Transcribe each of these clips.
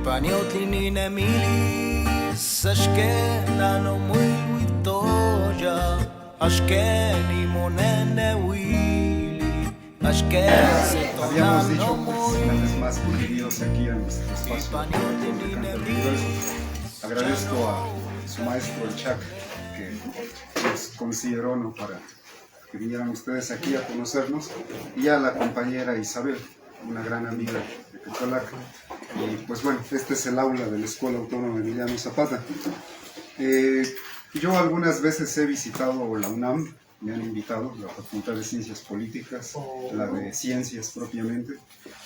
Paniotinine milis, ashkena no muy toya, ashkeni monene wili, ashkena se Habíamos dicho, pues, una vez más, bienvenidos aquí a nuestro espacio de Canto del Universo. Agradezco a su maestro, el Chac, que nos consideró, ¿no?, para que vinieran ustedes aquí a conocernos, y a la compañera Isabel, una gran amiga de Quetzalaca. Y pues bueno, este es el aula de la Escuela Autónoma Emiliano Zapata. Yo algunas veces he visitado la UNAM, me han invitado, la Facultad de Ciencias Políticas, la de Ciencias propiamente,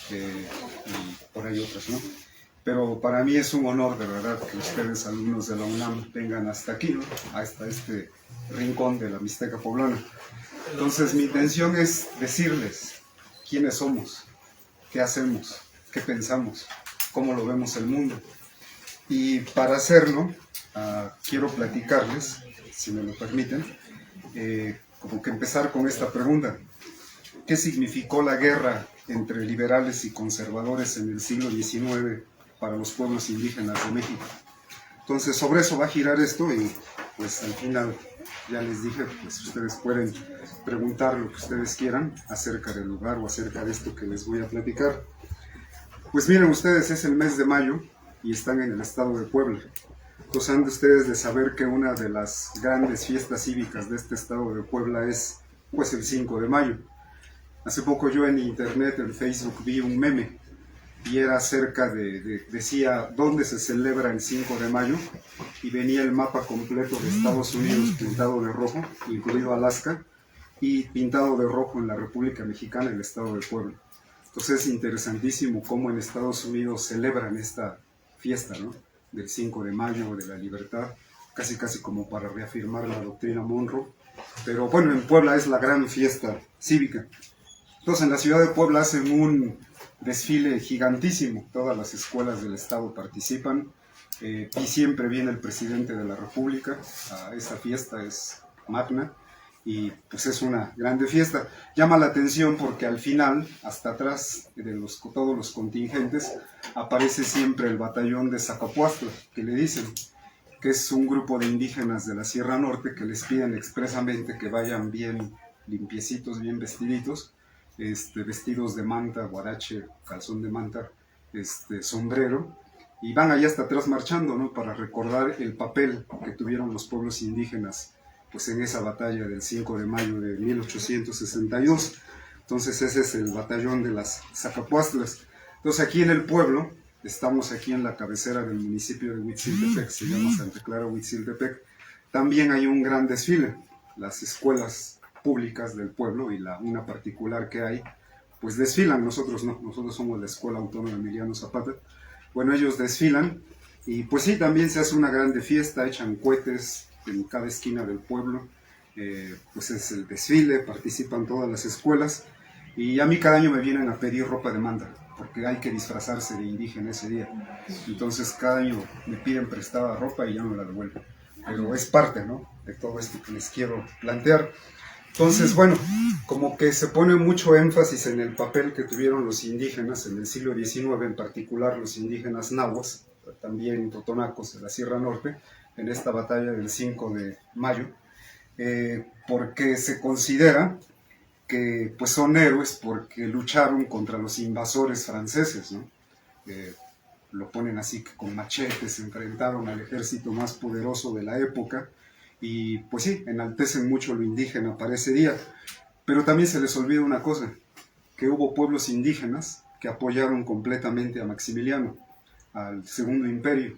y por ahí otras, ¿no? Pero para mí es un honor, de verdad, que ustedes, alumnos de la UNAM, vengan hasta aquí, ¿no?, hasta este rincón de la Mixteca poblana. Entonces mi intención es decirles quiénes somos, qué hacemos, qué pensamos, cómo lo vemos el mundo. Y para hacerlo, quiero platicarles, si me lo permiten, como que empezar con esta pregunta: ¿qué significó la guerra entre liberales y conservadores en el siglo XIX para los pueblos indígenas de México? Entonces, sobre eso va a girar esto, y pues al final, ya les dije, pues ustedes pueden preguntar lo que ustedes quieran acerca del lugar o acerca de esto que les voy a platicar. Pues miren ustedes, es el mes de mayo y están en el estado de Puebla. Entonces han de ustedes de saber que una de las grandes fiestas cívicas de este estado de Puebla es pues el 5 de mayo. Hace poco yo en internet, en Facebook, vi un meme y era acerca decía dónde se celebra el 5 de mayo, y venía el mapa completo de Estados Unidos pintado de rojo, incluido Alaska, y pintado de rojo en la República Mexicana, el estado de Puebla. Entonces es interesantísimo cómo en Estados Unidos celebran esta fiesta, ¿no?, del 5 de mayo, de la libertad, casi como para reafirmar la doctrina Monroe. Pero bueno, en Puebla es la gran fiesta cívica. Entonces en la ciudad de Puebla hacen un desfile gigantísimo, todas las escuelas del estado participan, y siempre viene el presidente de la República a esa fiesta, es magna, y pues es una grande fiesta. Llama la atención porque al final, hasta atrás de todos los contingentes, aparece siempre el batallón de Zacapuastla, que le dicen, que es un grupo de indígenas de la Sierra Norte que les piden expresamente que vayan bien limpiecitos, bien vestiditos, vestidos de manta, guarache, calzón de manta, sombrero, y van allá hasta atrás marchando, ¿no?, para recordar el papel que tuvieron los pueblos indígenas pues en esa batalla del 5 de mayo de 1862. Entonces ese es el batallón de las Zacapuastlas. Entonces aquí en el pueblo, estamos aquí en la cabecera del municipio de Huitziltepec, se llama Santa Clara Huitziltepec, también hay un gran desfile. Las escuelas públicas del pueblo y una particular que hay, pues desfilan, nosotros no, nosotros somos la Escuela Autónoma Emiliano Zapata. Bueno, ellos desfilan, y pues sí, también se hace una grande fiesta, echan cohetes en cada esquina del pueblo, pues es el desfile, participan todas las escuelas, y a mí cada año me vienen a pedir ropa de manta, porque hay que disfrazarse de indígena ese día. Entonces cada año me piden prestada ropa y ya no la devuelvo, pero es parte, ¿no?, de todo esto que les quiero plantear. Entonces, bueno, como que se pone mucho énfasis en el papel que tuvieron los indígenas en el siglo XIX, en particular los indígenas nahuas, también totonacos de la Sierra Norte, en esta batalla del 5 de mayo, porque se considera que pues son héroes porque lucharon contra los invasores franceses, ¿no? Lo ponen así, que con machetes se enfrentaron al ejército más poderoso de la época, y pues sí, enaltecen mucho lo indígena para ese día. Pero también se les olvida una cosa, que hubo pueblos indígenas que apoyaron completamente a Maximiliano, al Segundo Imperio.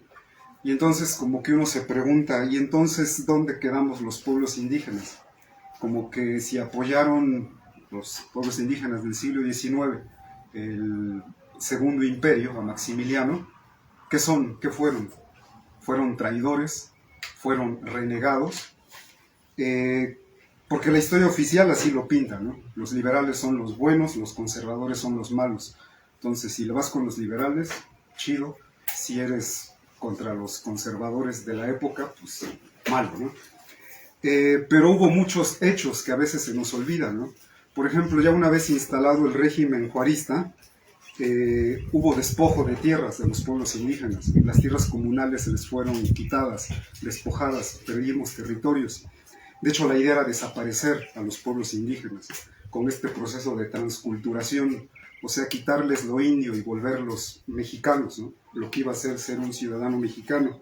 Y entonces como que uno se pregunta, ¿y entonces dónde quedamos los pueblos indígenas? Como que si apoyaron los pueblos indígenas del siglo XIX, el Segundo Imperio, a Maximiliano, ¿qué son? ¿Qué fueron? Fueron traidores, fueron renegados, porque la historia oficial así lo pinta, ¿no? Los liberales son los buenos, los conservadores son los malos. Entonces, si le vas con los liberales, chido; si eres contra los conservadores de la época, pues malo, ¿no? Pero hubo muchos hechos que a veces se nos olvidan, ¿no? Por ejemplo, ya una vez instalado el régimen juarista, hubo despojo de tierras de los pueblos indígenas, las tierras comunales se les fueron quitadas, despojadas, perdimos territorios. De hecho, la idea era desaparecer a los pueblos indígenas con este proceso de transculturación, o sea, quitarles lo indio y volverlos mexicanos, ¿no? Lo que iba a ser un ciudadano mexicano.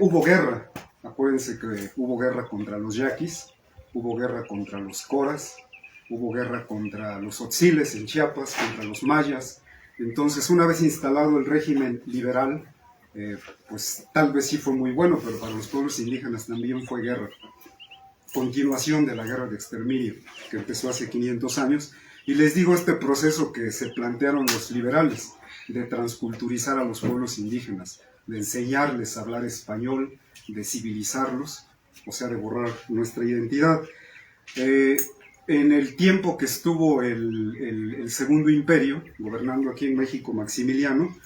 Hubo guerra, acuérdense que hubo guerra contra los yaquis, hubo guerra contra los coras, hubo guerra contra los otziles en Chiapas, contra los mayas. Entonces, una vez instalado el régimen liberal, pues tal vez sí fue muy bueno, pero para los pueblos indígenas también fue guerra. Continuación de la guerra de exterminio, que empezó hace 500 años. Y les digo, este proceso que se plantearon los liberales, de transculturizar a los pueblos indígenas, de enseñarles a hablar español, de civilizarlos, o sea, de borrar nuestra identidad. En el tiempo que estuvo el Segundo Imperio, gobernando aquí en México Maximiliano,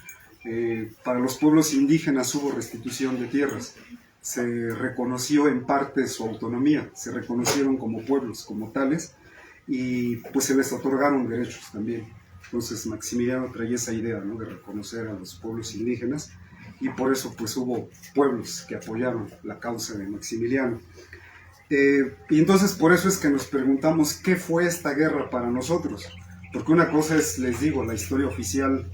para los pueblos indígenas hubo restitución de tierras. Se reconoció en parte su autonomía, se reconocieron como pueblos, como tales, y pues se les otorgaron derechos también. Entonces Maximiliano traía esa idea, ¿no?, de reconocer a los pueblos indígenas, y por eso pues hubo pueblos que apoyaron la causa de Maximiliano. Y entonces por eso es que nos preguntamos qué fue esta guerra para nosotros, porque una cosa es, les digo, la historia oficial,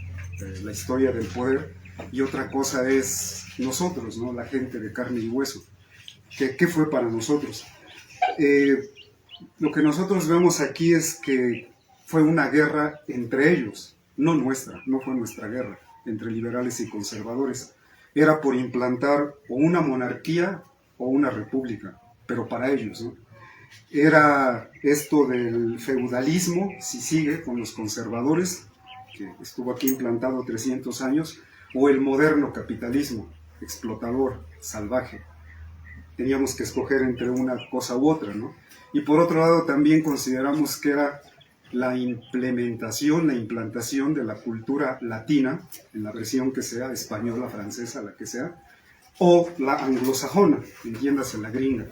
la historia del poder, y otra cosa es nosotros, ¿no?, la gente de carne y hueso. ¿Qué fue para nosotros? Lo que nosotros vemos aquí es que fue una guerra entre ellos, no nuestra, no fue nuestra guerra, entre liberales y conservadores. Era por implantar o una monarquía o una república, pero para ellos, ¿no? Era esto del feudalismo, si sigue, con los conservadores, que estuvo aquí implantado 300 años, o el moderno capitalismo, explotador, salvaje. Teníamos que escoger entre una cosa u otra, ¿no? Y por otro lado también consideramos que era la implementación, la implantación de la cultura latina, en la versión que sea, española, francesa, la que sea, o la anglosajona, entiéndase, la gringa.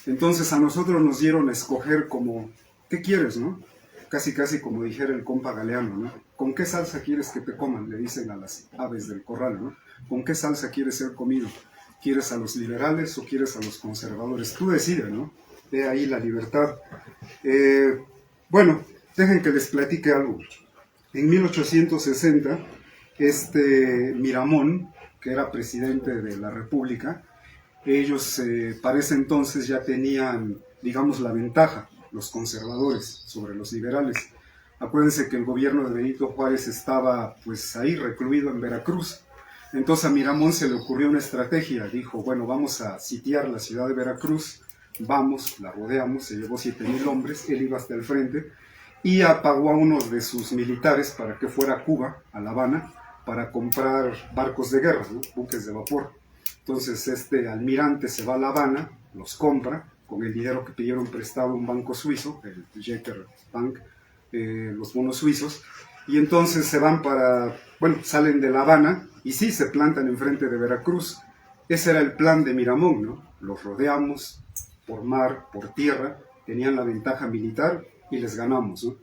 Entonces a nosotros nos dieron a escoger como, ¿qué quieres, no? Casi casi como dijera el compa Galeano, ¿no? ¿Con qué salsa quieres que te coman?, le dicen a las aves del corral, ¿no? ¿Con qué salsa quieres ser comido? ¿Quieres a los liberales o quieres a los conservadores? Tú decides, ¿no? De ahí la libertad. Bueno, dejen que les platique algo. En 1860, Miramón, que era presidente de la República, ellos para ese entonces ya tenían, digamos, la ventaja, los conservadores, sobre los liberales. Acuérdense que el gobierno de Benito Juárez estaba pues ahí recluido en Veracruz. Entonces a Miramón se le ocurrió una estrategia, dijo, bueno, vamos a sitiar la ciudad de Veracruz, vamos, la rodeamos, se llevó 7,000 hombres, él iba hasta el frente, y apagó a uno de sus militares para que fuera a Cuba, a La Habana, para comprar barcos de guerra, ¿no?, buques de vapor. Entonces este almirante se va a La Habana, los compra, con el dinero que pidieron prestado a un banco suizo, el Jeter Bank, los bonos suizos, y entonces se van salen de La Habana, y sí, se plantan enfrente de Veracruz. Ese era el plan de Miramón, ¿no? Los rodeamos por mar, por tierra, tenían la ventaja militar y les ganamos, ¿no?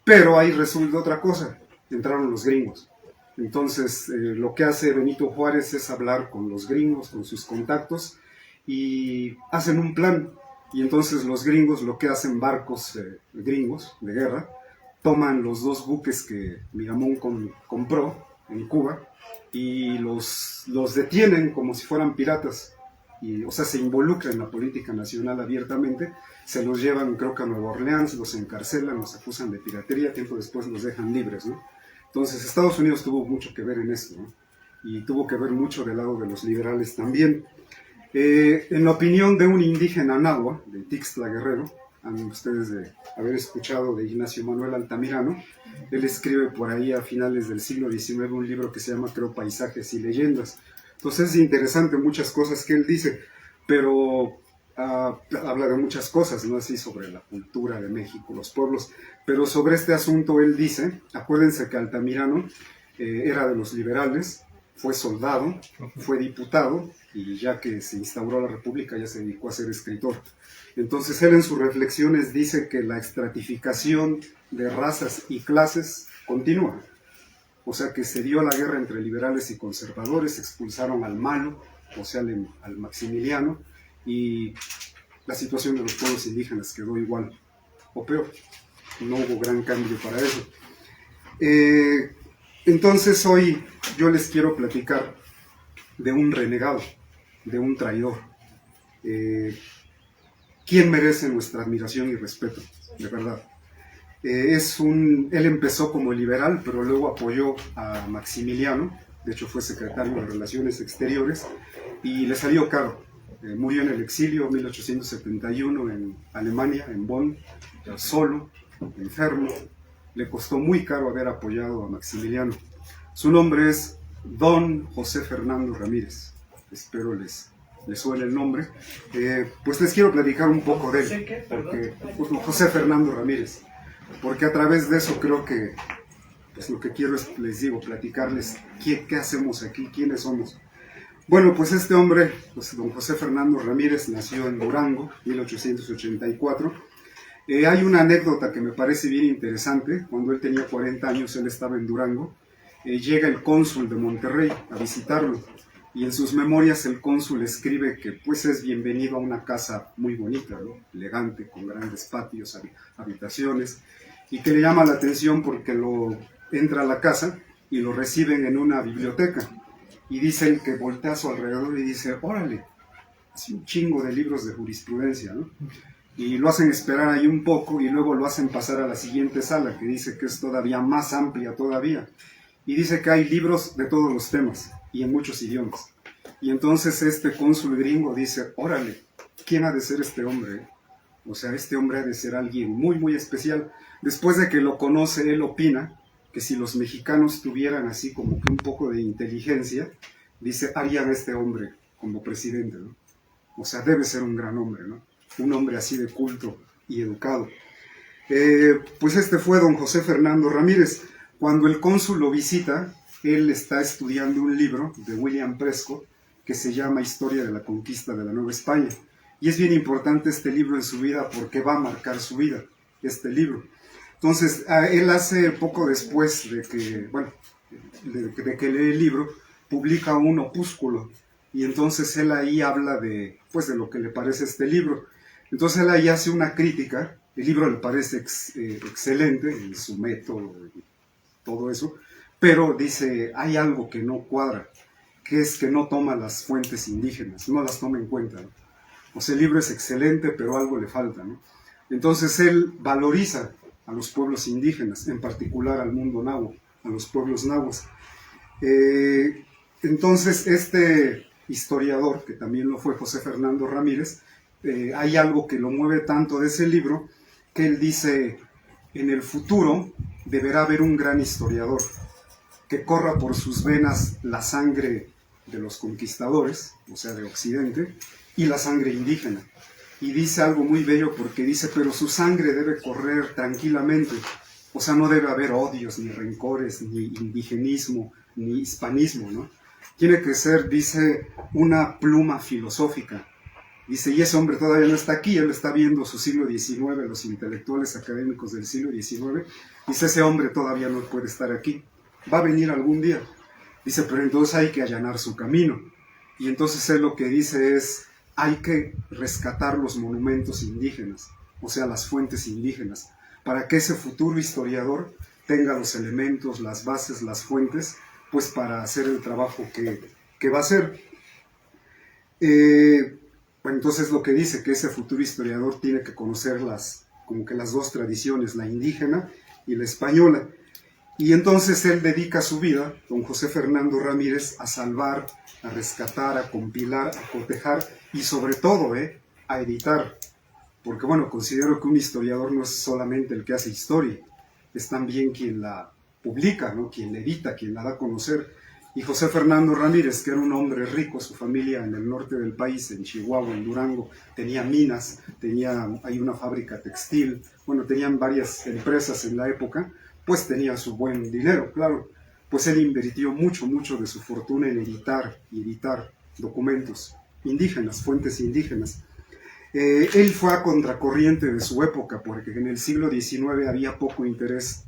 Pero ahí resulta otra cosa, entraron los gringos. Entonces lo que hace Benito Juárez es hablar con los gringos, con sus contactos, y hacen un plan. Y entonces los gringos lo que hacen, barcos gringos de guerra, toman los 2 buques que Miramón compró en Cuba y los detienen como si fueran piratas. Y, o sea, se involucran en la política nacional abiertamente, se los llevan, creo que a Nueva Orleans, los encarcelan, los acusan de piratería, tiempo después los dejan libres, ¿no? Entonces Estados Unidos tuvo mucho que ver en esto, ¿no? Y tuvo que ver mucho del lado de los liberales también. En la opinión de un indígena náhuatl, de Tixtla Guerrero, han ustedes de haber escuchado de Ignacio Manuel Altamirano, él escribe por ahí a finales del siglo XIX un libro que se llama, creo, Paisajes y Leyendas. Entonces es interesante muchas cosas que él dice, pero habla de muchas cosas, ¿no?, así sobre la cultura de México, los pueblos, pero sobre este asunto él dice, acuérdense que Altamirano era de los liberales, fue soldado, fue diputado, y ya que se instauró la República ya se dedicó a ser escritor. Entonces él en sus reflexiones dice que la estratificación de razas y clases continúa. O sea que se dio la guerra entre liberales y conservadores, expulsaron al malo, o sea, al Maximiliano, y la situación de los pueblos indígenas quedó igual o peor. No hubo gran cambio para eso. Entonces hoy yo les quiero platicar de un renegado, de un traidor. ¿Quién merece nuestra admiración y respeto? De verdad. Él empezó como liberal, pero luego apoyó a Maximiliano, de hecho fue secretario de Relaciones Exteriores, y le salió caro. Murió en el exilio en 1871 en Alemania, en Bonn, solo, enfermo. Le costó muy caro haber apoyado a Maximiliano. Su nombre es Don José Fernando Ramírez. Espero les suene el nombre. Pues les quiero platicar un poco de él, porque José Fernando Ramírez, porque a través de eso creo que pues lo que quiero es, les digo, platicarles qué hacemos aquí, quiénes somos. Bueno, pues este hombre, pues don José Fernando Ramírez, nació en Durango, 1884. Hay una anécdota que me parece bien interesante. Cuando él tenía 40 años, él estaba en Durango. Llega el cónsul de Monterrey a visitarlo. Y en sus memorias el cónsul escribe que pues es bienvenido a una casa muy bonita, ¿no? Elegante, con grandes patios, habitaciones, y que le llama la atención porque entra a la casa y lo reciben en una biblioteca. Y dice él que voltea a su alrededor y dice, órale, es un chingo de libros de jurisprudencia, ¿no? Y lo hacen esperar ahí un poco y luego lo hacen pasar a la siguiente sala, que dice que es todavía más amplia todavía. Y dice que hay libros de todos los temas y en muchos idiomas. Y entonces este cónsul gringo dice, órale, ¿quién ha de ser este hombre? O sea, este hombre ha de ser alguien muy, muy especial. Después de que lo conoce, él opina que si los mexicanos tuvieran así como que un poco de inteligencia, dice, harían a este hombre como presidente, ¿no? O sea, debe ser un gran hombre, ¿no? Un hombre así de culto y educado. Pues este fue don José Fernando Ramírez. Cuando el cónsul lo visita, él está estudiando un libro de William Prescott que se llama Historia de la Conquista de la Nueva España. Y es bien importante este libro en su vida porque va a marcar su vida, este libro. Entonces, él hace poco después de que, bueno, de que lee el libro, publica un opúsculo. Y entonces él ahí habla de, pues, de lo que le parece este libro. Entonces él ahí hace una crítica. El libro le parece excelente en su método, todo eso, pero dice, hay algo que no cuadra, que es que no toma las fuentes indígenas, no las toma en cuenta, ¿no? O sea, el libro es excelente, pero algo le falta, ¿no? Entonces él valoriza a los pueblos indígenas, en particular al mundo náhuatl, a los pueblos náhuatl. Entonces este historiador, que también lo fue José Fernando Ramírez, hay algo que lo mueve tanto de ese libro, que él dice, en el futuro deberá haber un gran historiador que corra por sus venas la sangre de los conquistadores, o sea, de Occidente, y la sangre indígena. Y dice algo muy bello porque dice, pero su sangre debe correr tranquilamente, o sea, no debe haber odios, ni rencores, ni indigenismo, ni hispanismo, ¿no? Tiene que ser, dice, una pluma filosófica. Dice, y ese hombre todavía no está aquí, él está viendo su siglo XIX, los intelectuales académicos del siglo XIX, dice, ese hombre todavía no puede estar aquí, va a venir algún día. Dice, pero entonces hay que allanar su camino. Y entonces él lo que dice es, hay que rescatar los monumentos indígenas, o sea, las fuentes indígenas, para que ese futuro historiador tenga los elementos, las bases, las fuentes, pues para hacer el trabajo que va a hacer. Bueno, entonces lo que dice que ese futuro historiador tiene que conocer como que las dos tradiciones, la indígena y la española. Y entonces él dedica su vida, don José Fernando Ramírez, a salvar, a rescatar, a compilar, a cotejar y sobre todo a editar. Porque bueno, considero que un historiador no es solamente el que hace historia, es también quien la publica, ¿no? Quien la edita, quien la da a conocer. Y José Fernando Ramírez, que era un hombre rico, su familia en el norte del país, en Chihuahua, en Durango, tenía minas, hay una fábrica textil, bueno, tenían varias empresas en la época, pues tenía su buen dinero, claro. Pues él invirtió mucho de su fortuna en editar documentos indígenas, fuentes indígenas. Él fue a contracorriente de su época, porque en el siglo XIX había poco interés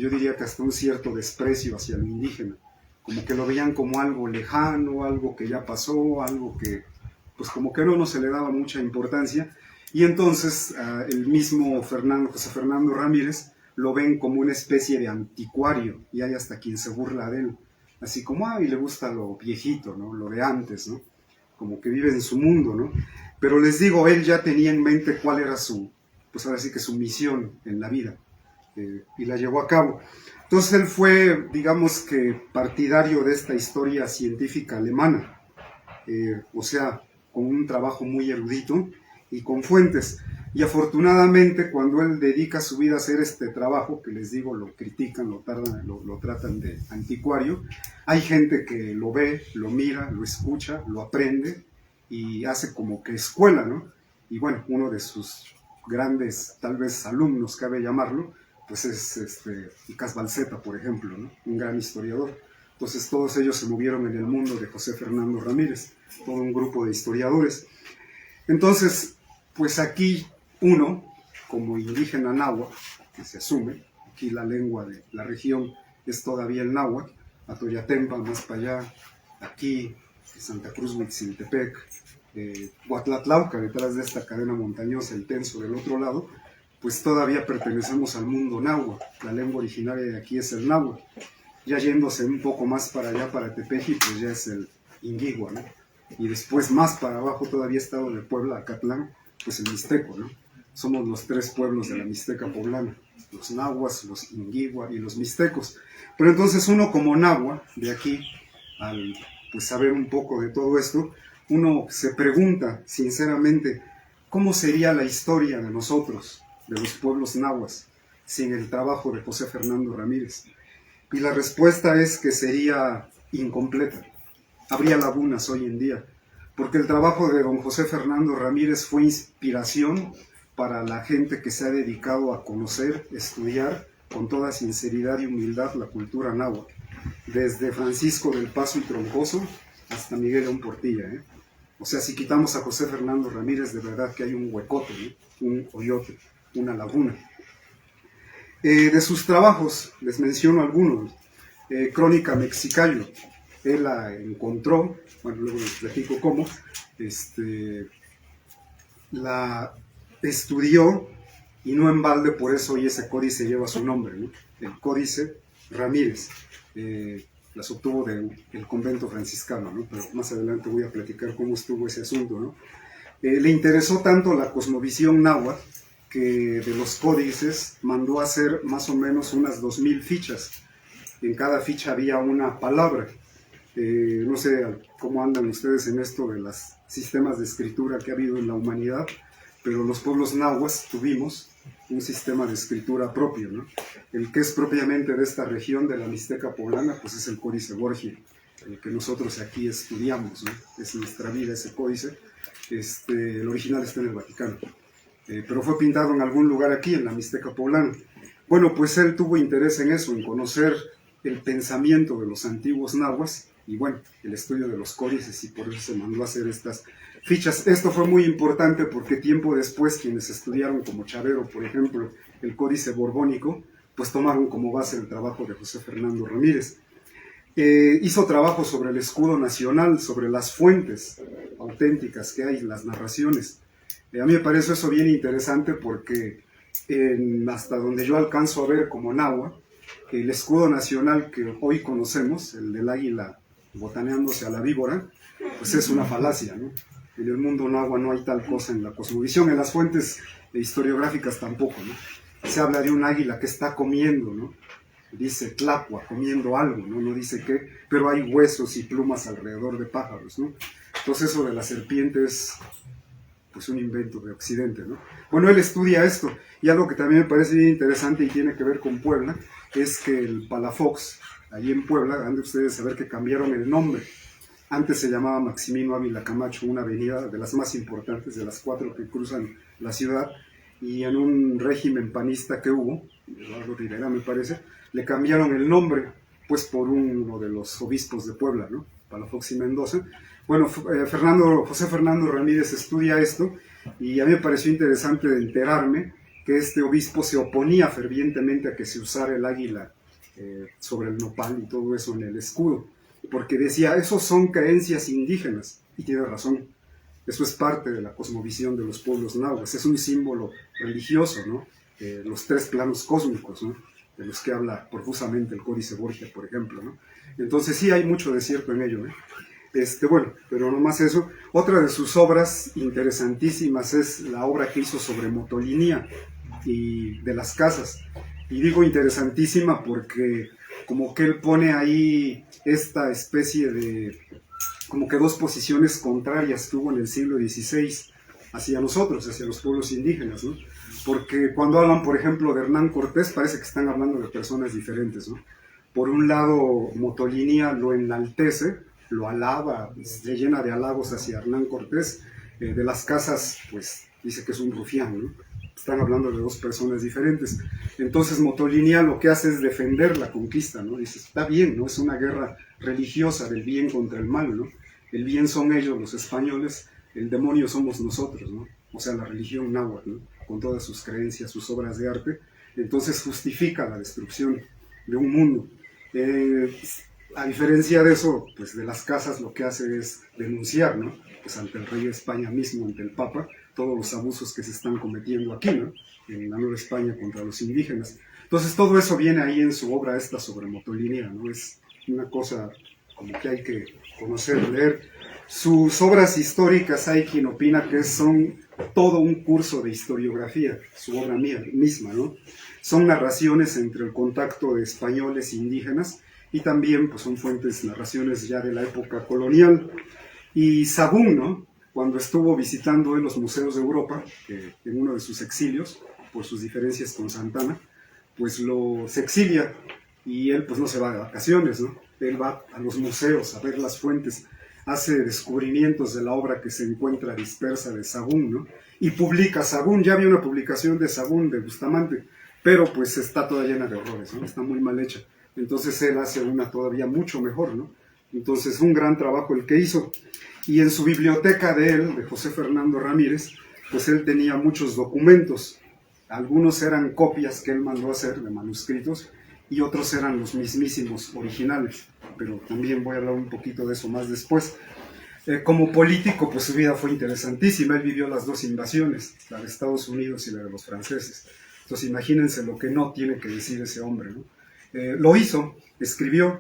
yo diría que hasta un cierto desprecio hacia lo indígena, como que lo veían como algo lejano, algo que ya pasó, algo que pues como que no se le daba mucha importancia, y entonces el mismo José Fernando Ramírez lo ven como una especie de anticuario, y hay hasta quien se burla de él, así como, y le gusta lo viejito, ¿no? Lo de antes, ¿no? Como que vive en su mundo, ¿no? Pero les digo, él ya tenía en mente cuál era pues ahora sí que su misión en la vida, y la llevó a cabo. Entonces él fue, digamos que, partidario de esta historia científica alemana, o sea, con un trabajo muy erudito y con fuentes. Y afortunadamente, cuando él dedica su vida a hacer este trabajo, que les digo, lo critican, lo tratan de anticuario, hay gente que lo ve, lo mira, lo escucha, lo aprende y hace como que escuela, ¿no? Y bueno, uno de sus grandes, tal vez alumnos, cabe llamarlo, pues es Icaz Balseta, por ejemplo, ¿no? Un gran historiador. Entonces todos ellos se movieron en el mundo de José Fernando Ramírez, todo un grupo de historiadores. Entonces, pues aquí uno, como indígena náhuatl, que se asume, aquí la lengua de la región es todavía el náhuatl, Atoyatempa, más para allá, aquí, Santa Cruz, Huitziltepec, Huatlatlauca, detrás de esta cadena montañosa, el Tenso del otro lado, pues todavía pertenecemos al mundo náhuatl, la lengua originaria de aquí es el náhuatl. Ya yéndose un poco más para allá, para Tepeji, pues ya es el Inguigua, ¿no? Y después más para abajo, todavía estado de Puebla, Acatlán, pues el Mixteco, ¿no? Somos los tres pueblos de la Mixteca poblana, los nahuas, los Inguigua y los mixtecos. Pero entonces uno como nahua, de aquí, al pues saber un poco de todo esto, uno se pregunta sinceramente, ¿cómo sería la historia de nosotros, de los pueblos nahuas, sin el trabajo de José Fernando Ramírez? Y la respuesta es que sería incompleta. Habría lagunas hoy en día, porque el trabajo de don José Fernando Ramírez fue inspiración para la gente que se ha dedicado a conocer, estudiar con toda sinceridad y humildad la cultura náhuatl, desde Francisco del Paso y Troncoso hasta Miguel León Portilla, ¿eh? O sea, si quitamos a José Fernando Ramírez, de verdad que hay un huecote, ¿eh? Un hoyote, una laguna. De sus trabajos, les menciono algunos. Crónica Mexicayo, él la encontró, bueno, luego les platico cómo, la estudió, y no en balde por eso hoy ese códice lleva su nombre, ¿no? El Códice Ramírez. Las obtuvo del convento franciscano, ¿no? Pero más adelante voy a platicar cómo estuvo ese asunto, ¿no? Le interesó tanto la cosmovisión náhuatl que de los códices mandó a hacer más o menos unas 2000 fichas. En cada ficha había una palabra. No sé cómo andan ustedes en esto de los sistemas de escritura que ha habido en la humanidad, pero los pueblos nahuas tuvimos un sistema de escritura propio, ¿no? El que es propiamente de esta región de la Mixteca poblana, pues es el Códice Borgia, el que nosotros aquí estudiamos, ¿no? Es nuestra vida ese códice. El original está en el Vaticano, pero fue pintado en algún lugar aquí, en la Mixteca poblana. Bueno, pues él tuvo interés en eso, en conocer el pensamiento de los antiguos nahuas, y bueno, el estudio de los códices, y por eso se mandó a hacer estas fichas. Esto fue muy importante porque tiempo después quienes estudiaron como Chavero, por ejemplo, el Códice Borbónico, pues tomaron como base el trabajo de José Fernando Ramírez. Hizo trabajo sobre el escudo nacional, sobre las fuentes auténticas que hay, las narraciones. A mí me parece eso bien interesante porque hasta donde yo alcanzo a ver como nahua, el escudo nacional que hoy conocemos, el del águila botaneándose a la víbora, pues es una falacia, ¿no? En el mundo náhua no hay tal cosa en la cosmovisión, en las fuentes historiográficas tampoco, ¿no? Se habla de un águila que está comiendo, ¿no? Dice tlacua, comiendo algo, ¿no? No dice qué, pero hay huesos y plumas alrededor de pájaros, ¿no? Entonces eso de la serpiente es pues un invento de Occidente, ¿no? Bueno, él estudia esto, y algo que también me parece bien interesante y tiene que ver con Puebla, es que el Palafox, allí en Puebla, han de ustedes saber que cambiaron el nombre. Antes se llamaba Maximino Ávila Camacho, una avenida de las más importantes, de las 4 que cruzan la ciudad, y en un régimen panista que hubo, Eduardo Rivera me parece, le cambiaron el nombre, pues por uno de los obispos de Puebla, ¿no? Palafox y Mendoza. Bueno, José Fernando Ramírez estudia esto, y a mí me pareció interesante enterarme que este obispo se oponía fervientemente a que se usara el águila sobre el nopal y todo eso en el escudo, porque decía, esos son creencias indígenas, y tiene razón, eso es parte de la cosmovisión de los pueblos náhuatl, es un símbolo religioso, ¿no? Los tres planos cósmicos, ¿no? De los que habla profusamente el Códice Borgia, por ejemplo, ¿no? Entonces sí hay mucho de cierto en ello, ¿eh? Bueno, pero no más eso. Otra de sus obras interesantísimas es la obra que hizo sobre motolinía y de las casas. Y digo interesantísima porque como que él pone ahí esta especie de, como que dos posiciones contrarias que hubo en el siglo XVI hacia nosotros, hacia los pueblos indígenas, ¿no? Porque cuando hablan, por ejemplo, de Hernán Cortés, parece que están hablando de personas diferentes, ¿no? Por un lado, Motolinía lo enaltece, lo alaba, se llena de halagos hacia Hernán Cortés. De las casas, pues dice que es un rufián, ¿no? Están hablando de dos personas diferentes. Entonces Motolinía lo que hace es defender la conquista, ¿no? Dice, está bien, ¿no? Es una guerra religiosa del bien contra el mal, ¿no? El bien son ellos, los españoles, el demonio somos nosotros, ¿no? O sea, la religión náhuatl, ¿no? Con todas sus creencias, sus obras de arte. Entonces justifica la destrucción de un mundo. A diferencia de eso, pues de las casas lo que hace es denunciar, ¿no? Pues ante el rey de España mismo, ante el Papa, todos los abusos que se están cometiendo aquí, ¿no? En la Nueva España contra los indígenas. Entonces todo eso viene ahí en su obra esta sobre Motolinía, ¿no? Es una cosa como que hay que conocer, leer. Sus obras históricas hay quien opina que son todo un curso de historiografía, su obra misma, ¿no? Son narraciones entre el contacto de españoles e indígenas y también pues, son fuentes, narraciones ya de la época colonial. Y Sagún, ¿no? Cuando estuvo visitando en los museos de Europa, en uno de sus exilios, por sus diferencias con Santana, pues se exilia y él pues no se va de vacaciones, ¿no? Él va a los museos a ver las fuentes, hace descubrimientos de la obra que se encuentra dispersa de Sagún, ¿no? Y publica Sagún, ya había una publicación de Sagún, de Bustamante, pero pues está toda llena de errores, ¿no? Está muy mal hecha. Entonces él hace una todavía mucho mejor, ¿no? Entonces un gran trabajo el que hizo. Y en su biblioteca de él, de José Fernando Ramírez, pues él tenía muchos documentos. Algunos eran copias que él mandó hacer de manuscritos y otros eran los mismísimos originales. Pero también voy a hablar un poquito de eso más después. Como político, pues su vida fue interesantísima. Él vivió las dos invasiones, la de Estados Unidos y la de los franceses. Entonces imagínense lo que no tiene que decir ese hombre, ¿no? Lo hizo, escribió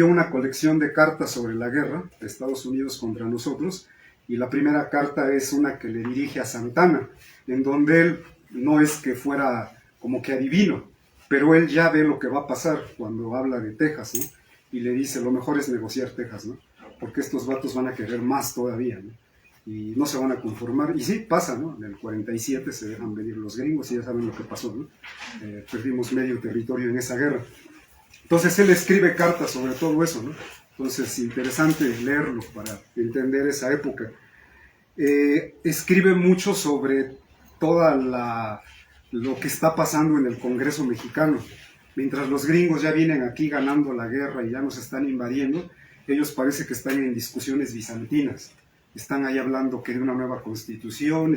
una colección de cartas sobre la guerra de Estados Unidos contra nosotros, y la primera carta es una que le dirige a Santana, en donde él no es que fuera como que adivino, pero él ya ve lo que va a pasar cuando habla de Texas, ¿no? Y le dice, lo mejor es negociar Texas, ¿no? Porque estos vatos van a querer más todavía, ¿no? Y no se van a conformar, y sí, pasa, ¿no? En el 47 se dejan venir los gringos y ya saben lo que pasó, ¿no? Perdimos medio territorio en esa guerra. Entonces él escribe cartas sobre todo eso, ¿no? Entonces, interesante leerlo para entender esa época. Escribe mucho sobre toda lo que está pasando en el Congreso mexicano. Mientras los gringos ya vienen aquí ganando la guerra y ya nos están invadiendo, ellos parece que están en discusiones bizantinas. Están ahí hablando que de una nueva constitución,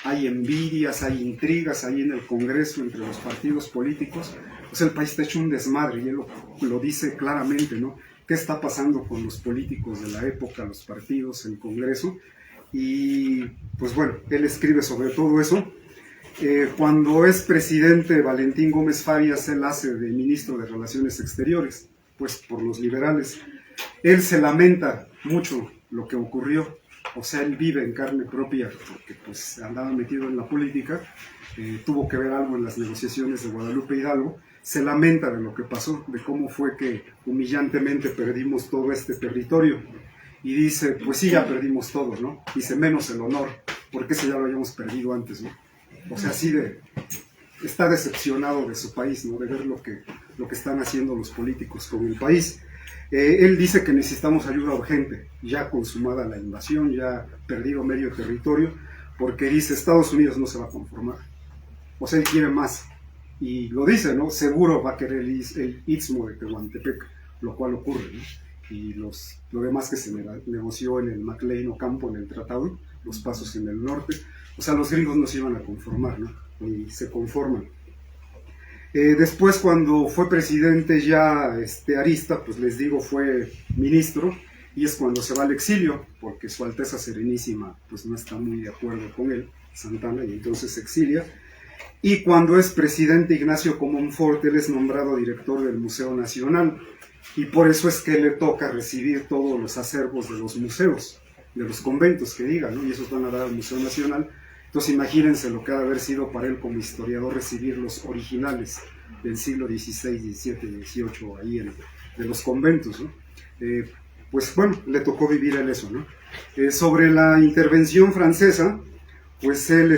hay envidias, hay intrigas ahí en el Congreso entre los partidos políticos. Pues el país está hecho un desmadre y él lo dice claramente, ¿no? ¿Qué está pasando con los políticos de la época, los partidos, el Congreso? Y pues bueno, él escribe sobre todo eso. Cuando es presidente Valentín Gómez Farias, él hace de ministro de Relaciones Exteriores, pues por los liberales. Él se lamenta mucho lo que ocurrió, o sea, él vive en carne propia, porque pues andaba metido en la política, tuvo que ver algo en las negociaciones de Guadalupe Hidalgo, se lamenta de lo que pasó, de cómo fue que humillantemente perdimos todo este territorio, y dice, pues sí, ya perdimos todo, ¿no? Dice, menos el honor, porque ese ya lo habíamos perdido antes, ¿no? O sea, así está decepcionado de su país, ¿no? De ver lo que están haciendo los políticos con el país. Él dice que necesitamos ayuda urgente, ya consumada la invasión, ya perdido medio territorio, porque dice, Estados Unidos no se va a conformar. O sea, él quiere más. Y lo dice, ¿no? Seguro va a querer el Istmo de Tehuantepec, lo cual ocurre, ¿no? Y lo demás que se negoció en el McLean Ocampo, en el tratado, los pasos en el norte. O sea, los gringos no se iban a conformar, ¿no? Ni se conforman. Después, cuando fue presidente ya Arista, pues les digo, fue ministro, y es cuando se va al exilio, porque Su Alteza Serenísima pues no está muy de acuerdo con él, Santana, y entonces se exilia. Y cuando es presidente Ignacio Comonfort, él es nombrado director del Museo Nacional, y por eso es que le toca recibir todos los acervos de los museos, de los conventos que digan, ¿no? Y esos van a dar al Museo Nacional. Entonces imagínense lo que ha de haber sido para él como historiador recibir los originales del siglo XVI, XVII, XVIII, ahí de los conventos, ¿no? Pues bueno, le tocó vivir él eso, ¿no? Sobre la intervención francesa, pues él,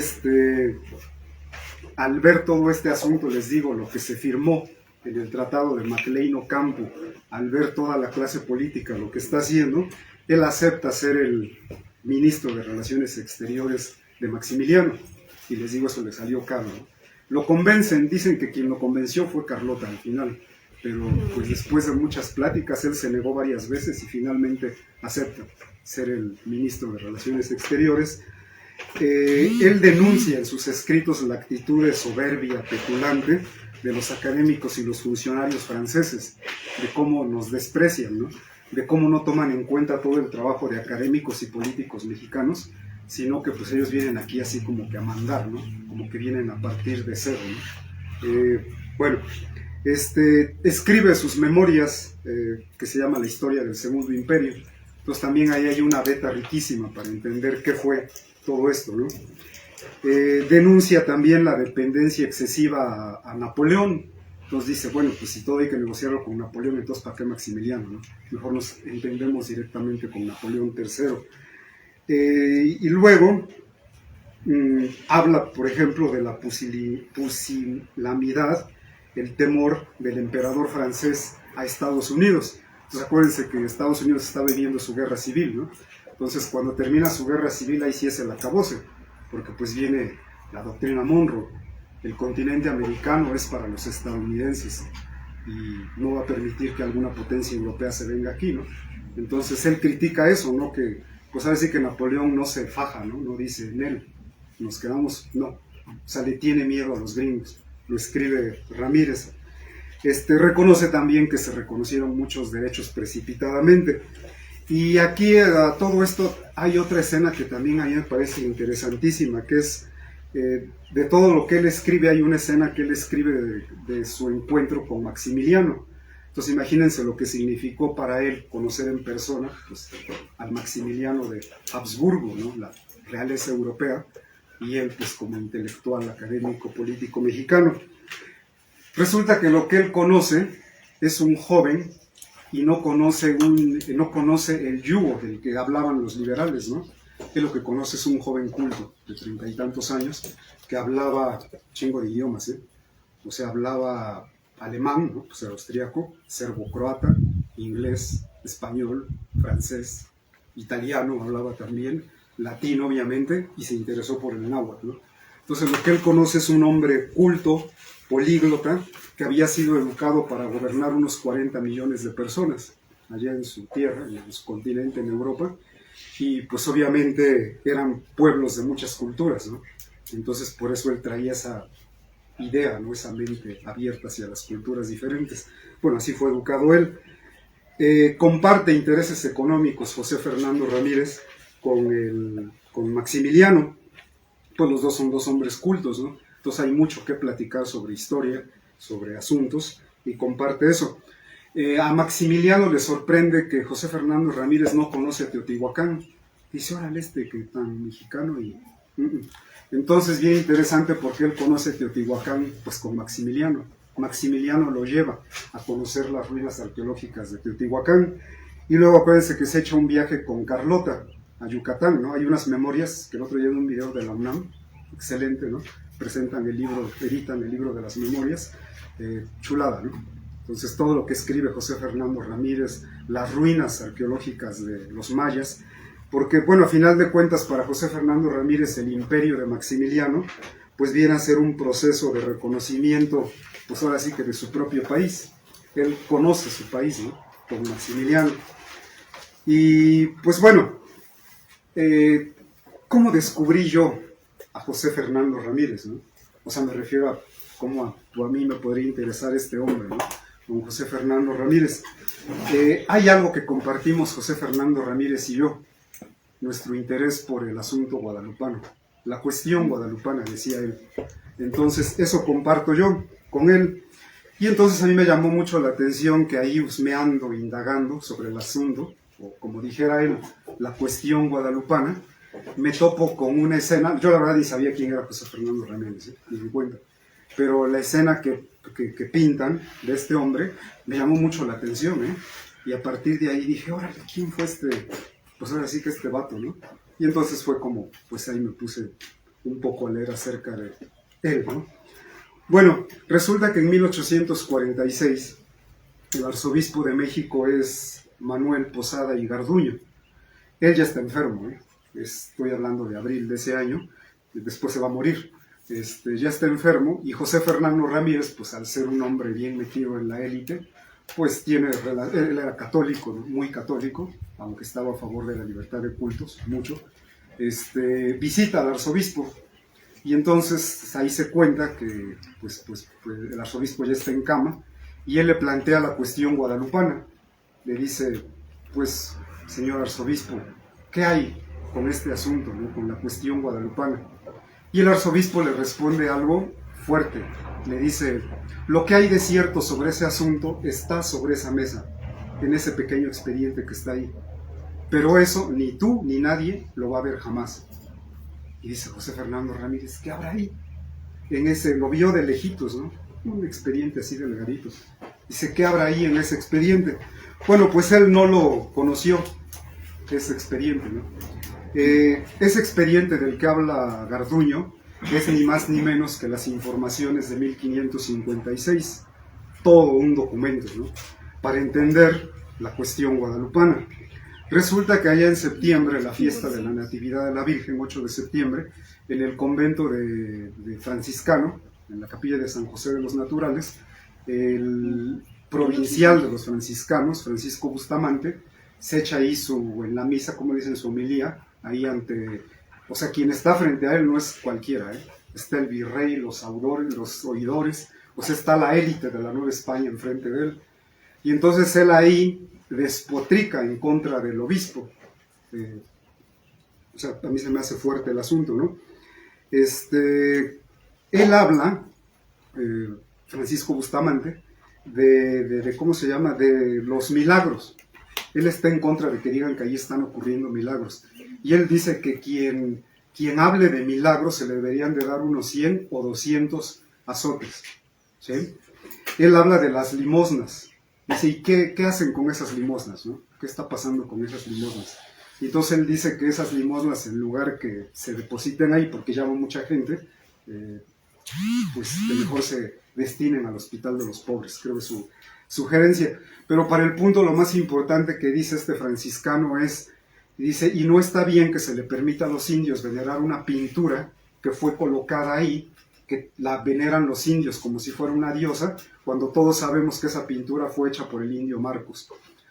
al ver todo este asunto, les digo, lo que se firmó en el Tratado de Maclean Ocampo, al ver toda la clase política lo que está haciendo, él acepta ser el ministro de Relaciones Exteriores de Maximiliano, y les digo, eso le salió caro, ¿no? Lo convencen, dicen que quien lo convenció fue Carlota al final, pero pues después de muchas pláticas él se negó varias veces y finalmente acepta ser el ministro de Relaciones Exteriores. Él denuncia en sus escritos la actitud de soberbia petulante de los académicos y los funcionarios franceses, de cómo nos desprecian, ¿no? De cómo no toman en cuenta todo el trabajo de académicos y políticos mexicanos, sino que pues ellos vienen aquí así como que a mandar, ¿no? Como que vienen a partir de cero, ¿no? Bueno, escribe sus memorias, que se llama La Historia del Segundo Imperio. Entonces también ahí hay una beta riquísima para entender qué fue todo esto, ¿no? Denuncia también la dependencia excesiva a Napoleón. Entonces dice, bueno, pues si todo hay que negociarlo con Napoleón, entonces ¿para qué Maximiliano, no? Mejor nos entendemos directamente con Napoleón III. Y luego habla, por ejemplo, de la pusilanimidad, el temor del emperador francés a Estados Unidos. Entonces acuérdense que Estados Unidos está viviendo su guerra civil, ¿no? Entonces cuando termina su guerra civil, ahí sí es el acabose, porque pues viene la doctrina Monroe. El continente americano es para los estadounidenses y no va a permitir que alguna potencia europea se venga aquí, ¿no? Entonces él critica eso, ¿no? Que pues a decir que Napoleón no se faja, ¿no? No dice, en él, nos quedamos, no. O sea, le tiene miedo a los gringos. Lo escribe Ramírez. Reconoce también que se reconocieron muchos derechos precipitadamente. Y aquí a todo esto hay otra escena que también a mí me parece interesantísima, que es de todo lo que él escribe, hay una escena que él escribe de su encuentro con Maximiliano. Entonces imagínense lo que significó para él conocer en persona pues, al Maximiliano de Habsburgo, ¿no? La realeza europea, y él pues como intelectual, académico, político mexicano. Resulta que lo que él conoce es un joven y no conoce el yugo del que hablaban los liberales, ¿no? Él lo que conoce es un joven culto de 30 y tantos años que hablaba chingo de idiomas, ¿eh? O sea, hablaba alemán, ¿no? Pues era austríaco, serbo-croata, inglés, español, francés, italiano hablaba también, latín obviamente, y se interesó por el náhuatl, ¿no? Entonces lo que él conoce es un hombre culto, políglota, que había sido educado para gobernar unos 40 millones de personas allá en su tierra, en su continente, en Europa, y pues obviamente eran pueblos de muchas culturas, ¿no? Entonces por eso él traía esa idea, ¿no? Esa mente abierta hacia las culturas diferentes. Bueno, así fue educado él. Comparte intereses económicos José Fernando Ramírez con Maximiliano. Pues los dos son dos hombres cultos, ¿no? Entonces hay mucho que platicar sobre historia, sobre asuntos, y comparte eso. A Maximiliano le sorprende que José Fernando Ramírez no conoce a Teotihuacán. Dice, órale, que tan mexicano y... Entonces, bien interesante porque él conoce Teotihuacán pues con Maximiliano. Maximiliano lo lleva a conocer las ruinas arqueológicas de Teotihuacán. Y luego acuérdense que se echa un viaje con Carlota a Yucatán, ¿no? Hay unas memorias que el otro día en un video de la UNAM, excelente, ¿no? Presentan el libro, editan el libro de las memorias, chulada, ¿no? Entonces todo lo que escribe José Fernando Ramírez, las ruinas arqueológicas de los mayas, porque bueno, a final de cuentas para José Fernando Ramírez el imperio de Maximiliano, pues viene a ser un proceso de reconocimiento, pues ahora sí que de su propio país. Él conoce su país, ¿no? Con Maximiliano. Y pues bueno, ¿cómo descubrí yo a José Fernando Ramírez, ¿no? O sea, me refiero a cómo a mí me podría interesar este hombre, ¿no? Don José Fernando Ramírez. Hay algo que compartimos José Fernando Ramírez y yo, nuestro interés por el asunto guadalupano, la cuestión guadalupana, decía él. Entonces, eso comparto yo con él. Y entonces a mí me llamó mucho la atención que ahí husmeando, indagando sobre el asunto, o como dijera él, la cuestión guadalupana, me topo con una escena. Yo la verdad ni sabía quién era José Fernando Ramírez, ni me cuenta. Pero la escena que pintan de este hombre me llamó mucho la atención, ¿eh? Y a partir de ahí dije, órale, ¿quién fue este? Pues ahora sí que este vato, ¿no? Y entonces fue como, pues ahí me puse un poco a leer acerca de él, ¿no? Bueno, resulta que en 1846 el arzobispo de México es Manuel Posada y Garduño. Él ya está enfermo, ¿eh? Estoy hablando de abril de ese año, después se va a morir. Ya está enfermo, y José Fernando Ramírez, pues al ser un hombre bien metido en la élite, pues él era católico, ¿no? Muy católico, aunque estaba a favor de la libertad de cultos, mucho, visita al arzobispo, y entonces ahí se cuenta que pues el arzobispo ya está en cama, y él le plantea la cuestión guadalupana, le dice, pues, señor arzobispo, ¿qué hay con este asunto, ¿no? Con la cuestión guadalupana? Y el arzobispo le responde algo fuerte, le dice, lo que hay de cierto sobre ese asunto está sobre esa mesa, en ese pequeño expediente que está ahí, pero eso ni tú ni nadie lo va a ver jamás. Y dice José Fernando Ramírez, ¿qué habrá ahí? En ese, lo vio de lejitos, ¿no? Un expediente así de delgaditos. Dice, ¿qué habrá ahí en ese expediente? Bueno, pues él no lo conoció, ese expediente, ¿no? Ese expediente del que habla Garduño es ni más ni menos que las informaciones de 1556, todo un documento, ¿no? Para entender la cuestión guadalupana. Resulta que allá en septiembre, la fiesta de la Natividad de la Virgen, 8 de septiembre, en el convento de Franciscano, en la capilla de San José de los Naturales, el provincial de los franciscanos, Francisco Bustamante, se echa ahí en la misa, como dicen, su homilía, ahí ante, o sea, quien está frente a él no es cualquiera, ¿eh? Está el virrey, los oidores, o sea, está la élite de la Nueva España enfrente de él, y entonces él ahí despotrica en contra del obispo. O sea, a mí se me hace fuerte el asunto, ¿no? Él habla, Francisco Bustamante, de ¿cómo se llama?, de los milagros. Él está en contra de que digan que ahí están ocurriendo milagros. Y él dice que quien hable de milagros se le deberían de dar unos 100 o 200 azotes, ¿sí? Él habla de las limosnas. Dice, ¿y qué hacen con esas limosnas, ¿no? ¿Qué está pasando con esas limosnas? Y entonces él dice que esas limosnas, en lugar que se depositen ahí, porque llama mucha gente, pues que mejor se destinen al hospital de los pobres, creo que es su sugerencia. Pero para el punto, lo más importante que dice este franciscano es, dice, y no está bien que se le permita a los indios venerar una pintura que fue colocada ahí, que la veneran los indios como si fuera una diosa, cuando todos sabemos que esa pintura fue hecha por el indio Marcos.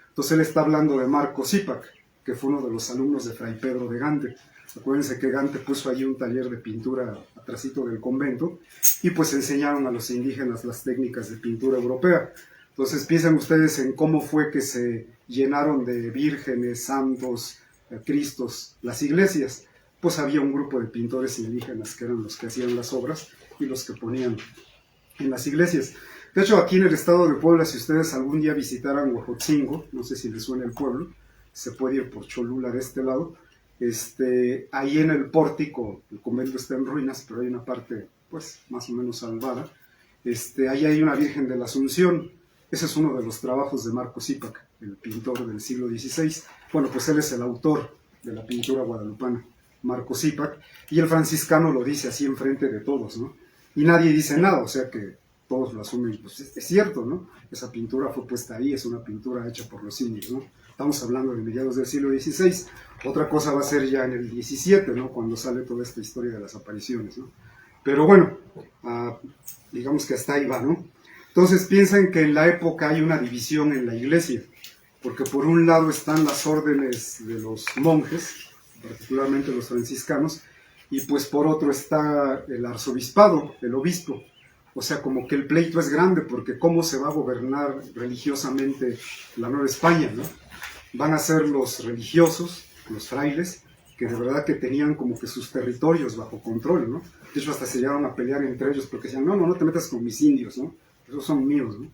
Entonces él está hablando de Marcos Zipac, que fue uno de los alumnos de Fray Pedro de Gante. Acuérdense que Gante puso allí un taller de pintura atrásito del convento, y pues enseñaron a los indígenas las técnicas de pintura europea. Entonces piensen ustedes en cómo fue que se llenaron de vírgenes, santos, cristos las iglesias. Pues había un grupo de pintores indígenas que eran los que hacían las obras y los que ponían en las iglesias. De hecho, aquí en el estado de Puebla, si ustedes algún día visitaran Huejotzingo, no sé si les suena el pueblo, se puede ir por Cholula de este lado, ahí en el pórtico, el convento está en ruinas, pero hay una parte pues más o menos salvada, ahí hay una Virgen de la Asunción. Ese es uno de los trabajos de Marcos Zipac, el pintor del siglo XVI. Bueno, pues él es el autor de la pintura guadalupana, Marcos Zipac, y el franciscano lo dice así enfrente de todos, ¿no? Y nadie dice nada, o sea que todos lo asumen, pues es cierto, ¿no? Esa pintura fue puesta ahí, es una pintura hecha por los indios, ¿no? Estamos hablando de mediados del siglo XVI. Otra cosa va a ser ya en el XVII, ¿no? Cuando sale toda esta historia de las apariciones, ¿no? Pero bueno, digamos que hasta ahí va, ¿no? Entonces piensen que en la época hay una división en la iglesia, porque por un lado están las órdenes de los monjes, particularmente los franciscanos, y pues por otro está el arzobispado, el obispo. O sea, como que el pleito es grande, porque ¿cómo se va a gobernar religiosamente la Nueva España, ¿no? Van a ser los religiosos, los frailes, que de verdad que tenían como que sus territorios bajo control, ¿no? De hecho, hasta se llegaron a pelear entre ellos porque decían, no, no, no te metas con mis indios, ¿no? Esos son míos, ¿no?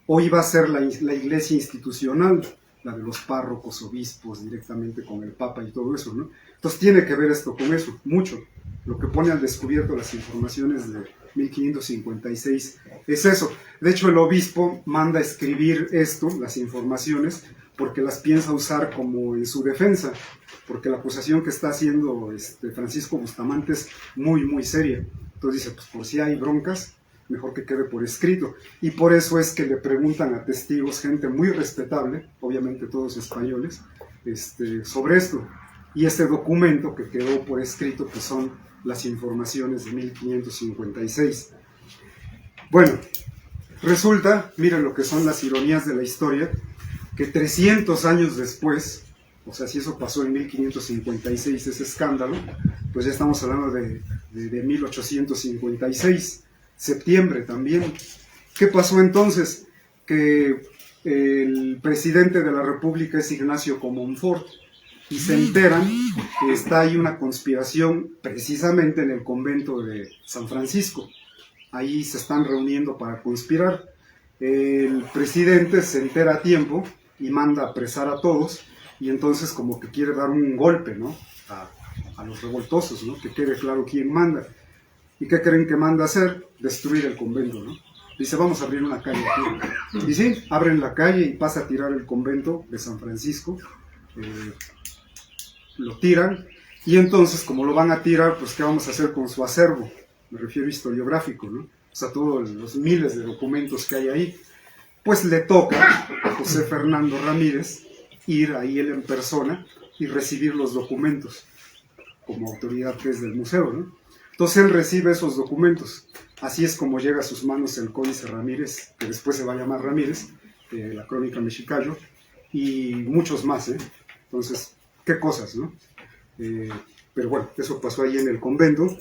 Hoy va a ser la iglesia institucional, la de los párrocos, obispos, directamente con el Papa y todo eso, ¿no? Entonces tiene que ver esto con eso, mucho. Lo que pone al descubierto las informaciones de 1556 es eso. De hecho, el obispo manda a escribir esto, las informaciones, porque las piensa usar como en su defensa, porque la acusación que está haciendo Francisco Bustamante es muy, muy seria. Entonces dice, pues por si hay broncas, mejor que quede por escrito. Y por eso es que le preguntan a testigos, gente muy respetable, obviamente todos españoles, sobre esto. Y este documento que quedó por escrito, que son las informaciones de 1556. Bueno, resulta, miren lo que son las ironías de la historia, que 300 años después, o sea, si eso pasó en 1556, ese escándalo, pues ya estamos hablando de 1856, septiembre también. ¿Qué pasó entonces? Que el presidente de la República es Ignacio Comonfort, y se enteran que está ahí una conspiración precisamente en el convento de San Francisco. Ahí se están reuniendo para conspirar. El presidente se entera a tiempo y manda a apresar a todos, y entonces como que quiere dar un golpe, ¿no? a los revoltosos, ¿no? Que quede claro quién manda. ¿Y qué creen que manda hacer? Destruir el convento, ¿no? Dice, vamos a abrir una calle aquí. Y sí, abren la calle y pasa a tirar el convento de San Francisco. Lo tiran, y entonces, como lo van a tirar, pues ¿qué vamos a hacer con su acervo? Me refiero historiográfico, ¿no? O sea, todos los miles de documentos que hay ahí. Pues le toca a José Fernando Ramírez ir ahí él en persona y recibir los documentos, como autoridad que es del museo, ¿no? Entonces él recibe esos documentos. Así es como llega a sus manos el Códice Ramírez, que después se va a llamar Ramírez, la Crónica Mexicayo, y muchos más, ¿eh? Entonces, qué cosas, ¿no? Pero bueno, eso pasó ahí en el convento.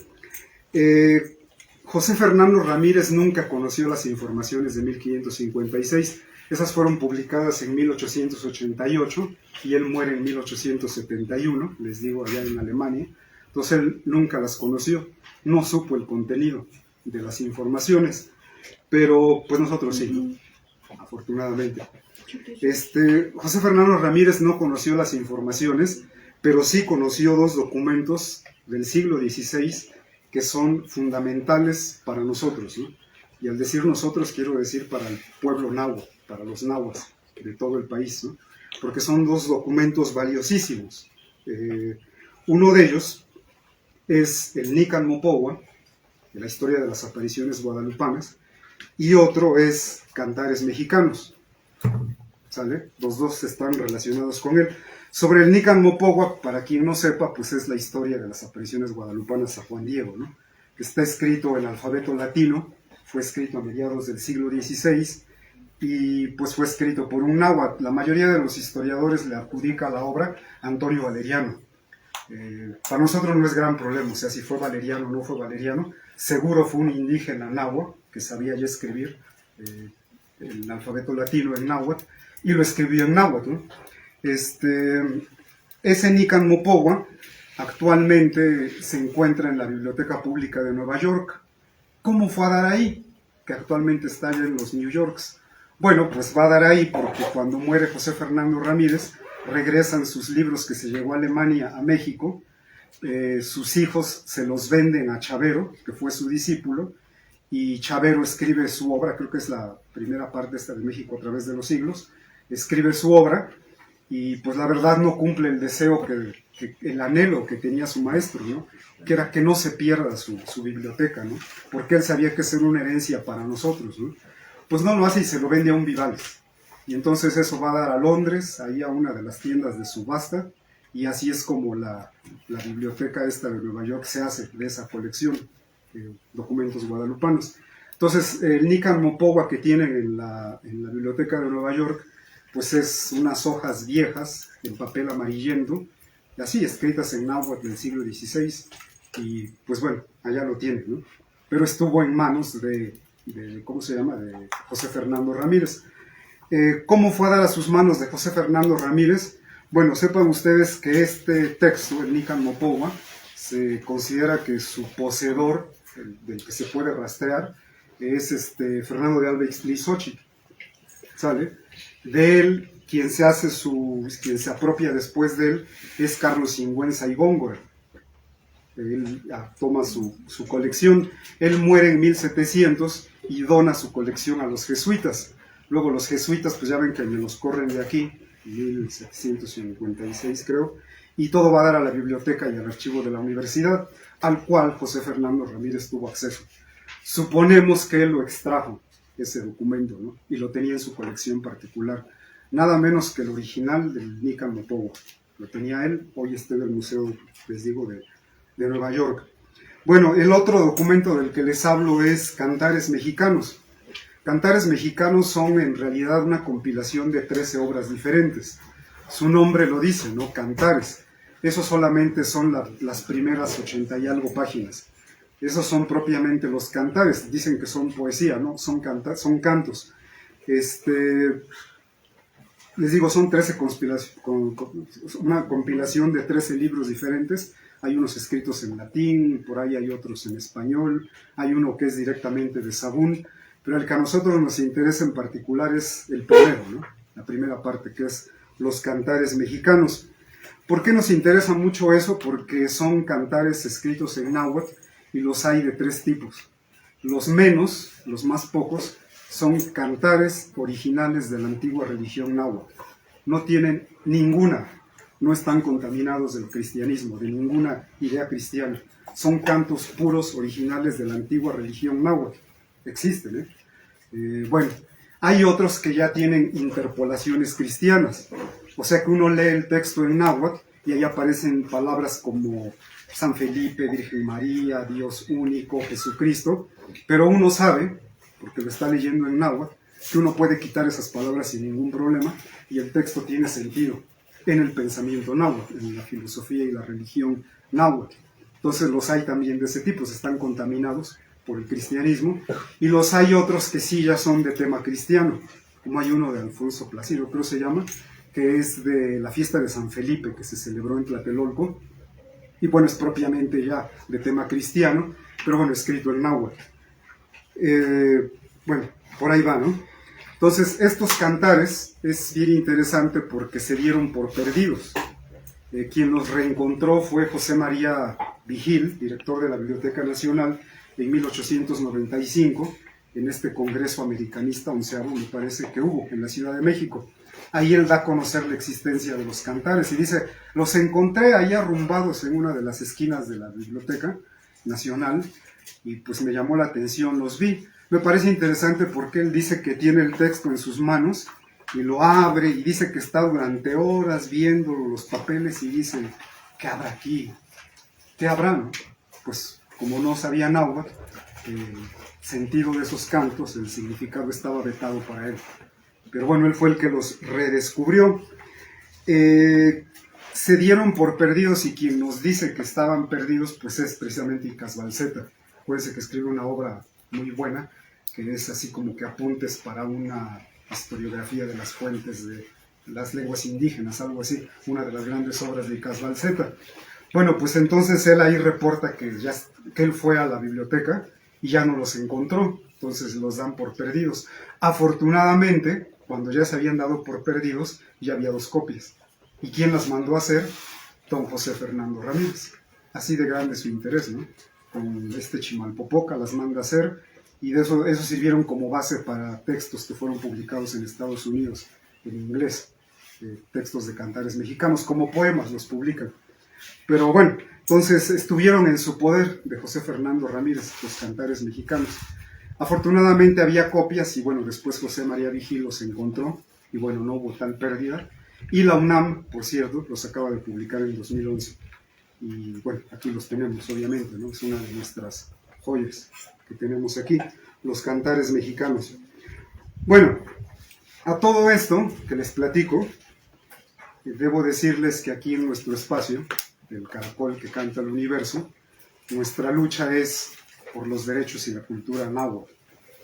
José Fernando Ramírez nunca conoció las informaciones de 1556. Esas fueron publicadas en 1888 y él muere en 1871, les digo, allá en Alemania. Entonces él nunca las conoció, no supo el contenido de las informaciones, pero pues nosotros sí, ¿no? Afortunadamente. José Fernando Ramírez no conoció las informaciones, pero sí conoció dos documentos del siglo XVI que son fundamentales para nosotros, ¿no? Y al decir nosotros, quiero decir para el pueblo náhuatl, para los náhuatl de todo el país, ¿no? Porque son dos documentos valiosísimos. Uno de ellos es el Nican Mopohua, de la historia de las apariciones guadalupanas, y otro es Cantares Mexicanos. ¿Sale? Los dos están relacionados con él. Sobre el Nican Mopohua, para quien no sepa, pues es la historia de las apariciones guadalupanas a Juan Diego, ¿no? Está escrito en alfabeto latino, fue escrito a mediados del siglo XVI y pues fue escrito por un náhuatl. La mayoría de los historiadores le adjudica la obra a Antonio Valeriano. Para nosotros no es gran problema, o sea, si fue Valeriano o no fue Valeriano, seguro fue un indígena náhuatl que sabía ya escribir el alfabeto latino en náhuatl y lo escribió en náhuatl, ¿no? Ese Nican Mopohua actualmente se encuentra en la Biblioteca Pública de Nueva York. ¿Cómo fue a dar ahí? Que actualmente está allá en los New Yorks. Bueno, pues va a dar ahí porque cuando muere José Fernando Ramírez, regresan sus libros que se llevó a Alemania a México, sus hijos se los venden a Chavero, que fue su discípulo, y Chavero escribe su obra, creo que es la primera parte esta de México a través de los siglos, escribe su obra, y pues la verdad no cumple el deseo, el anhelo que tenía su maestro, ¿no? Que era que no se pierda su biblioteca, ¿no? Porque él sabía que era una herencia para nosotros, ¿no? Pues no lo hace y se lo vende a un Vivales. Y entonces eso va a dar a Londres, ahí a una de las tiendas de subasta, y así es como la biblioteca esta de Nueva York se hace de esa colección de documentos guadalupanos. Entonces el Nican Mopohua que tienen en la biblioteca de Nueva York, pues es unas hojas viejas en papel amarillento, así, escritas en náhuatl del siglo XVI, y pues bueno, allá lo tienen, ¿no? Pero estuvo en manos ¿cómo se llama?, de José Fernando Ramírez. ¿Cómo fue a dar a sus manos de José Fernando Ramírez? Bueno, sepan ustedes que este texto, el Nican Mopohua, se considera que su poseedor, del que se puede rastrear, es Fernando de Alba Ixtlilxóchitl, ¿sale? De él, quien se apropia después de él, es Carlos Sigüenza y Góngora. Él toma su colección. Él muere en 1700 y dona su colección a los jesuitas. Luego los jesuitas, pues ya ven que me los corren de aquí, en 1756 creo, y todo va a dar a la biblioteca y al archivo de la universidad, al cual José Fernando Ramírez tuvo acceso. Suponemos que él lo extrajo, ese documento, ¿no? Y lo tenía en su colección particular. Nada menos que el original del Nican Mopohua. Lo tenía él, hoy está en el museo, les digo, de Nueva York. Bueno, el otro documento del que les hablo es Cantares Mexicanos. Cantares Mexicanos son en realidad una compilación de 13 obras diferentes. Su nombre lo dice, ¿no? Cantares. Eso solamente son las primeras 80 y algo páginas. Esos son propiamente los cantares. Dicen que son poesía, ¿no? Son cantos. Les digo, son 13 una compilación de 13 libros diferentes. Hay unos escritos en latín, por ahí hay otros en español, hay uno que es directamente de Sahagún, pero el que a nosotros nos interesa en particular es el primero, ¿no? La primera parte, que es los cantares mexicanos. ¿Por qué nos interesa mucho eso? Porque son cantares escritos en náhuatl y los hay de 3 tipos. Los más pocos, son cantares originales de la antigua religión náhuatl. No tienen ninguna, no están contaminados del cristianismo, de ninguna idea cristiana. Son cantos puros originales de la antigua religión náhuatl. Existen, bueno, hay otros que ya tienen interpolaciones cristianas. O sea que uno lee el texto en náhuatl y ahí aparecen palabras como San Felipe, Virgen María, Dios único, Jesucristo. Pero uno sabe, porque lo está leyendo en náhuatl, que uno puede quitar esas palabras sin ningún problema y el texto tiene sentido en el pensamiento náhuatl, en la filosofía y la religión náhuatl. Entonces los hay también de ese tipo, están contaminados por el cristianismo, y los hay otros que sí ya son de tema cristiano, como hay uno de Alfonso Placido, creo se llama, que es de la fiesta de San Felipe, que se celebró en Tlatelolco, y bueno, es propiamente ya de tema cristiano, pero bueno, escrito en náhuatl. Bueno, por ahí va, ¿no? Entonces, estos cantares es bien interesante porque se dieron por perdidos. Quien los reencontró fue José María Vigil, director de la Biblioteca Nacional, en 1895, en este Congreso Americanista 11º, me parece que hubo, en la Ciudad de México. Ahí él da a conocer la existencia de los cantares y dice, los encontré ahí arrumbados en una de las esquinas de la Biblioteca Nacional y pues me llamó la atención, los vi. Me parece interesante porque él dice que tiene el texto en sus manos y lo abre y dice que está durante horas viendo los papeles y dice, ¿qué habrá aquí? ¿Qué habrá? ¿No? Pues como no sabía náhuatl, el sentido de esos cantos, el significado estaba vetado para él. Pero bueno, él fue el que los redescubrió. Se dieron por perdidos y quien nos dice que estaban perdidos pues es precisamente Icaz Balceta. Acuérdense que escribe una obra muy buena, que es así como que apuntes para una historiografía de las fuentes de las lenguas indígenas, algo así, una de las grandes obras de Icaz Balceta. Bueno, pues entonces él ahí reporta que él fue a la biblioteca y ya no los encontró, entonces los dan por perdidos. Afortunadamente, cuando ya se habían dado por perdidos, ya había 2 copias. ¿Y quién las mandó a hacer? Don José Fernando Ramírez. Así de grande su interés, ¿no? Con Chimalpopoca las manda a hacer y de eso sirvieron como base para textos que fueron publicados en Estados Unidos en inglés, textos de cantares mexicanos, como poemas los publican. Pero bueno, entonces estuvieron en su poder de José Fernando Ramírez, los cantares mexicanos. Afortunadamente había copias y bueno, después José María Vigil los encontró y bueno, no hubo tal pérdida. Y la UNAM, por cierto, los acaba de publicar en 2011. Y bueno, aquí los tenemos, obviamente, ¿no? Es una de nuestras joyas que tenemos aquí, los cantares mexicanos. Bueno, a todo esto que les platico, debo decirles que aquí en nuestro espacio, el caracol que canta el universo, nuestra lucha es por los derechos y la cultura náhuatl,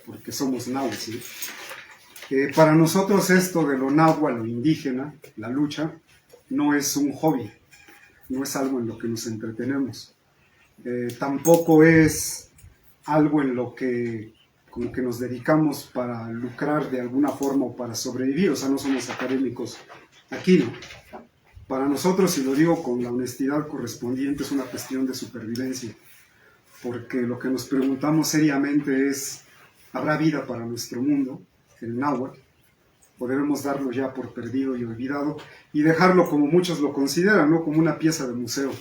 porque somos náhuatl, ¿sí? Para nosotros esto de lo náhuatl, lo indígena, la lucha, no es un hobby, no es algo en lo que nos entretenemos. Tampoco es algo en lo que como que nos dedicamos para lucrar de alguna forma o para sobrevivir, o sea, no somos académicos aquí, ¿no? Para nosotros, y lo digo con la honestidad correspondiente, es una cuestión de supervivencia, porque lo que nos preguntamos seriamente es, ¿habrá vida para nuestro mundo, el náhuatl? ¿O debemos darlo ya por perdido y olvidado y dejarlo como muchos lo consideran, ¿no? Como una pieza de museo,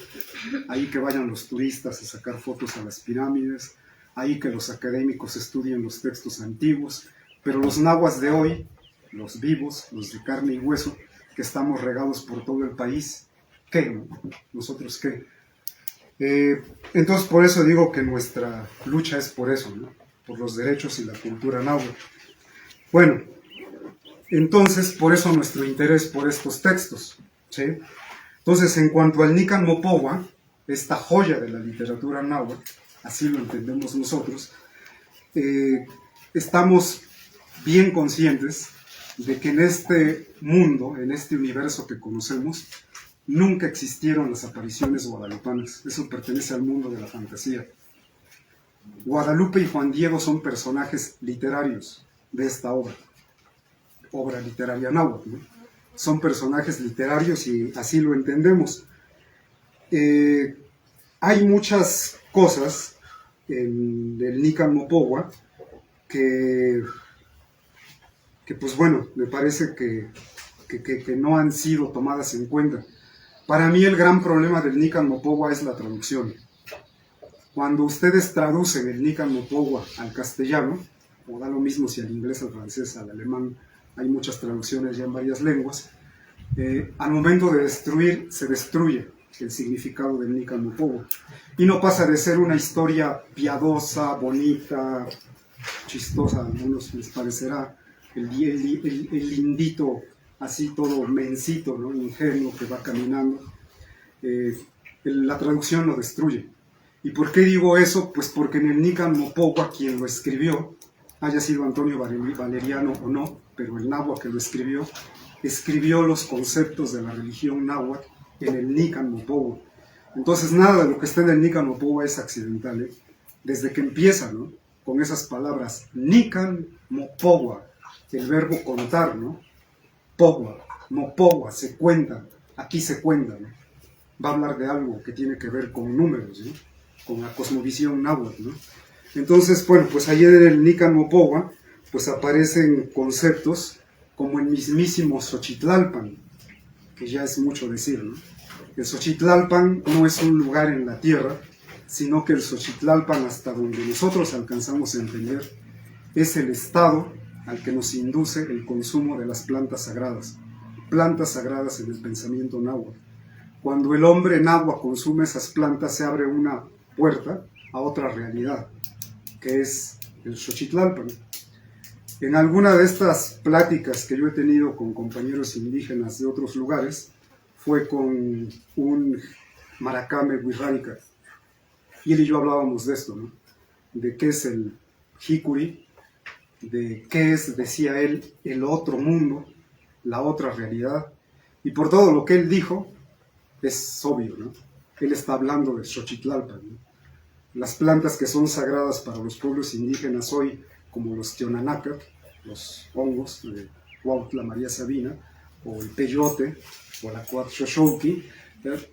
ahí que vayan los turistas a sacar fotos a las pirámides, ahí que los académicos estudien los textos antiguos, pero los nahuas de hoy, los vivos, los de carne y hueso, que estamos regados por todo el país, ¿qué? ¿No? ¿Nosotros qué? Entonces por eso digo que nuestra lucha es por eso, ¿no? Por los derechos y la cultura náhuatl. Bueno, entonces por eso nuestro interés por estos textos, ¿sí? Entonces en cuanto al Nican Mopohua, esta joya de la literatura náhuatl, así lo entendemos nosotros, estamos bien conscientes de que en este mundo, en este universo que conocemos, nunca existieron las apariciones guadalupanas. Eso pertenece al mundo de la fantasía. Guadalupe y Juan Diego son personajes literarios de esta obra literaria náhuatl, ¿no? Son personajes literarios y así lo entendemos. Hay muchas cosas en el Nican Mopohua que pues bueno, me parece que no han sido tomadas en cuenta. Para mí el gran problema del Nican Mopohua es la traducción. Cuando ustedes traducen el Nican Mopohua al castellano, o da lo mismo si al inglés, al francés, al alemán, hay muchas traducciones ya en varias lenguas, al momento de destruir, se destruye el significado del Nican Mopohua. Y no pasa de ser una historia piadosa, bonita, chistosa, a algunos les parecerá, el lindito, así todo mencito, ¿no? Ingenuo que va caminando. La traducción lo destruye. ¿Y por qué digo eso? Pues porque en el Nican Mopohua quien lo escribió, haya sido Antonio Valeriano o no, pero el náhuatl que lo escribió los conceptos de la religión náhuatl en el Nican Mopohua. Entonces nada de lo que está en el Nican Mopohua es accidental, ¿eh? Desde que empieza, ¿no? Con esas palabras, Nican Mopohua, el verbo contar, ¿no? Pohua, Mopohua, se cuenta, aquí se cuenta, ¿no? Va a hablar de algo que tiene que ver con números, ¿no? Con la cosmovisión náhuatl, ¿no? Entonces, bueno, pues ayer en el Nican Mopohua, pues aparecen conceptos como el mismísimo Xochitlalpan, que ya es mucho decir, ¿no? El Xochitlalpan no es un lugar en la tierra, sino que el Xochitlalpan, hasta donde nosotros alcanzamos a entender, es el estado al que nos induce el consumo de las plantas sagradas en el pensamiento náhuatl. Cuando el hombre náhuatl consume esas plantas, se abre una puerta a otra realidad, que es el Xochitlalpan. En alguna de estas pláticas que yo he tenido con compañeros indígenas de otros lugares, fue con un maracame huirrárica, y él y yo hablábamos de esto, ¿no? De qué es el jicuri, de qué es, decía él, el otro mundo, la otra realidad, y por todo lo que él dijo, es obvio, ¿no? Él está hablando de Xochitlalpan, ¿no? Las plantas que son sagradas para los pueblos indígenas hoy, como los tionanacat, los hongos de Cuautla María Sabina, o el peyote, o la Coatxoxauqui.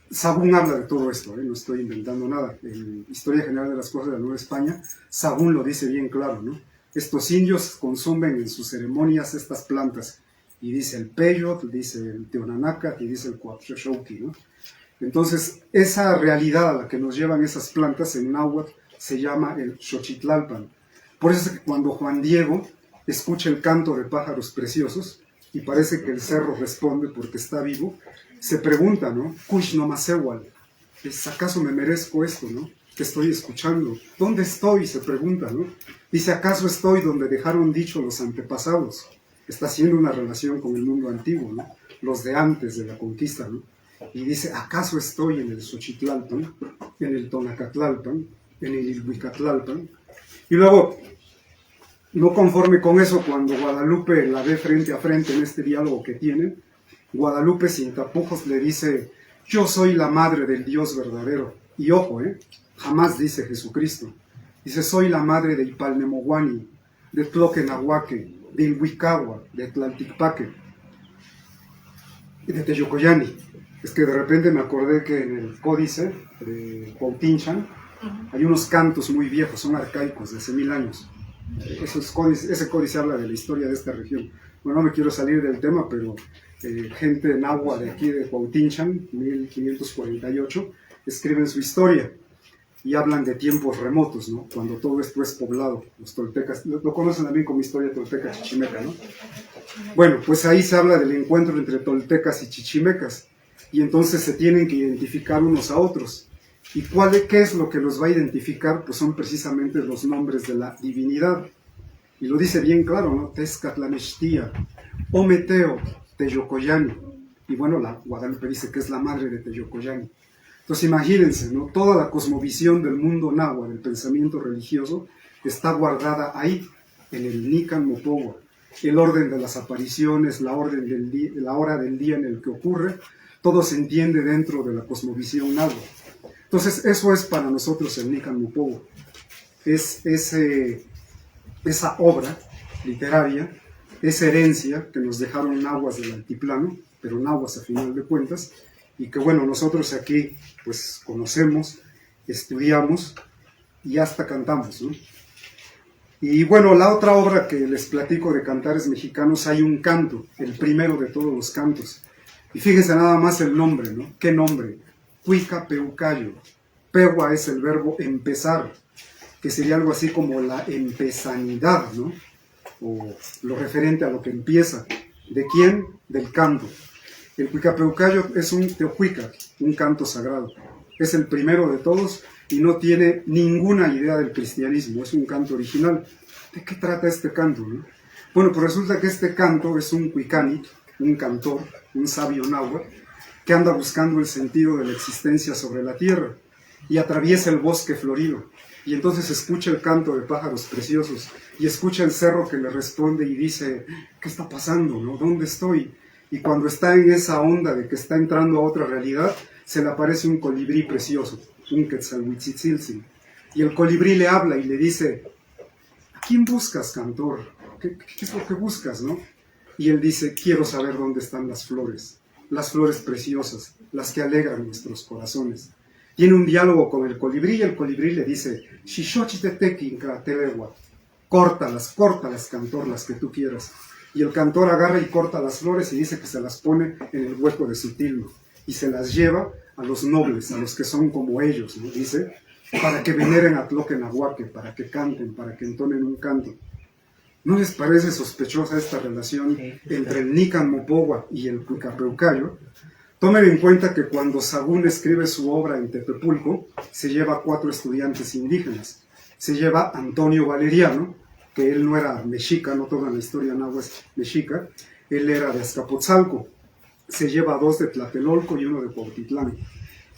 Sagún habla de todo esto, no estoy inventando nada. En Historia General de las Cosas de la Nueva España, Sagún lo dice bien claro, ¿no? Estos indios consumen en sus ceremonias estas plantas, y dice el peyot, dice el teonanacat y dice el Coatxoxauqui, ¿no? Entonces, esa realidad a la que nos llevan esas plantas en náhuatl se llama el Xochitlalpan. Por eso es que cuando Juan Diego escucha el canto de pájaros preciosos, y parece que el cerro responde porque está vivo, se pregunta, ¿no? Kush no masewal, ¿acaso me merezco esto, no? Que estoy escuchando. ¿Dónde estoy? Se pregunta, ¿no? Dice, ¿acaso estoy donde dejaron dicho los antepasados? Está haciendo una relación con el mundo antiguo, ¿no? los de antes de la conquista, ¿no? Y dice, ¿acaso estoy en el Xochitlalpan, en el Tonacatlalpan, en el Ilhuicatlalpan? Y luego, no conforme con eso, cuando Guadalupe la ve frente a frente en este diálogo que tienen, Guadalupe sin tapujos le dice, yo soy la madre del Dios verdadero. Y ojo, jamás dice Jesucristo. Dice, soy la madre de Ipalnemohuani, de Tloquenahuaque, de Ilhuicagua, de Tlalticpaque y de Teyocoyani. Es que de repente me acordé que en el códice de Cuautinchan hay unos cantos muy viejos, son arcaicos, de hace 1000 años. Ese códice habla de la historia de esta región. Bueno, no me quiero salir del tema, pero gente náhua de aquí de Cuautinchan, 1548, escriben su historia y hablan de tiempos remotos, ¿no? Cuando todo esto es poblado. Los toltecas, lo conocen también como historia tolteca chichimeca, ¿no? Bueno, pues ahí se habla del encuentro entre toltecas y chichimecas, y entonces se tienen que identificar unos a otros. ¿Y qué es lo que los va a identificar? Pues son precisamente los nombres de la divinidad. Y lo dice bien claro, ¿no? Tezcatlanextía, Ometeo, Teyocoyani. Y bueno, la Guadalupe dice que es la madre de Teyocoyani. Entonces imagínense, ¿no? Toda la cosmovisión del mundo náhuatl, del pensamiento religioso, está guardada ahí, en el Nican Mopogua. El orden de las apariciones, la hora del día en el que ocurre, todo se entiende dentro de la cosmovisión náhuatl. Entonces eso es para nosotros el Nican Mopogua. Es esa obra literaria, esa herencia que nos dejaron náhuatl del altiplano, pero náhuatl a final de cuentas, y que bueno, nosotros aquí pues conocemos, estudiamos y hasta cantamos, ¿no? Y bueno, la otra obra que les platico de cantares mexicanos, hay un canto, el primero de todos los cantos. Y fíjense nada más el nombre, ¿no? ¿Qué nombre? Cuicapeucayo. Peua es el verbo empezar, que sería algo así como la empezanidad, ¿no? O lo referente a lo que empieza. ¿De quién? Del canto. El Cuicapeucayo es un teocuica, un canto sagrado. Es el primero de todos y no tiene ninguna idea del cristianismo, es un canto original. ¿De qué trata este canto, no? Bueno, pues resulta que este canto es un cuicani, un cantor, un sabio náhuatl, que anda buscando el sentido de la existencia sobre la tierra y atraviesa el bosque florido. Y entonces escucha el canto de pájaros preciosos y escucha el cerro que le responde y dice, ¿qué está pasando, no? ¿Dónde estoy? Y cuando está en esa onda de que está entrando a otra realidad, se le aparece un colibrí precioso, un Quetzalhuitzitziltzin. Y el colibrí le habla y le dice, ¿a quién buscas, cantor? ¿Qué es lo que buscas, no? Y él dice, quiero saber dónde están las flores preciosas, las que alegran nuestros corazones. Tiene un diálogo con el colibrí y el colibrí le dice, córtalas, cantor, las que tú quieras. Y el cantor agarra y corta las flores y dice que se las pone en el hueco de su tilma y se las lleva a los nobles, a los que son como ellos, ¿no? Dice, para que veneren a Tloquenahuaque, para que canten, para que entonen un canto. ¿No les parece sospechosa esta relación entre el Nican Mopogua y el Cuicapeucayo? Tomen en cuenta que cuando Sahagún escribe su obra en Tepepulco, se lleva 4 estudiantes indígenas. Se lleva Antonio Valeriano, que él no era mexica, no toda la historia náhuatl es mexica, él era de Azcapotzalco. Se lleva 2 de Tlatelolco y 1 de Cuautitlán.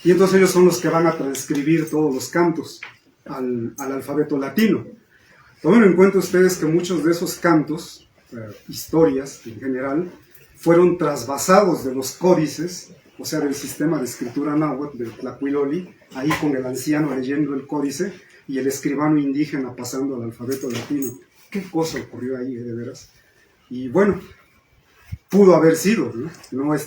Y entonces ellos son los que van a transcribir todos los cantos al alfabeto latino. Tomen en cuenta ustedes que muchos de esos cantos, historias en general, fueron trasvasados de los códices, o sea, del sistema de escritura náhuatl, del Tlacuiloli, ahí con el anciano leyendo el códice y el escribano indígena pasando al alfabeto latino. ¿Qué cosa ocurrió ahí, de veras? Y bueno, pudo haber sido, ¿no?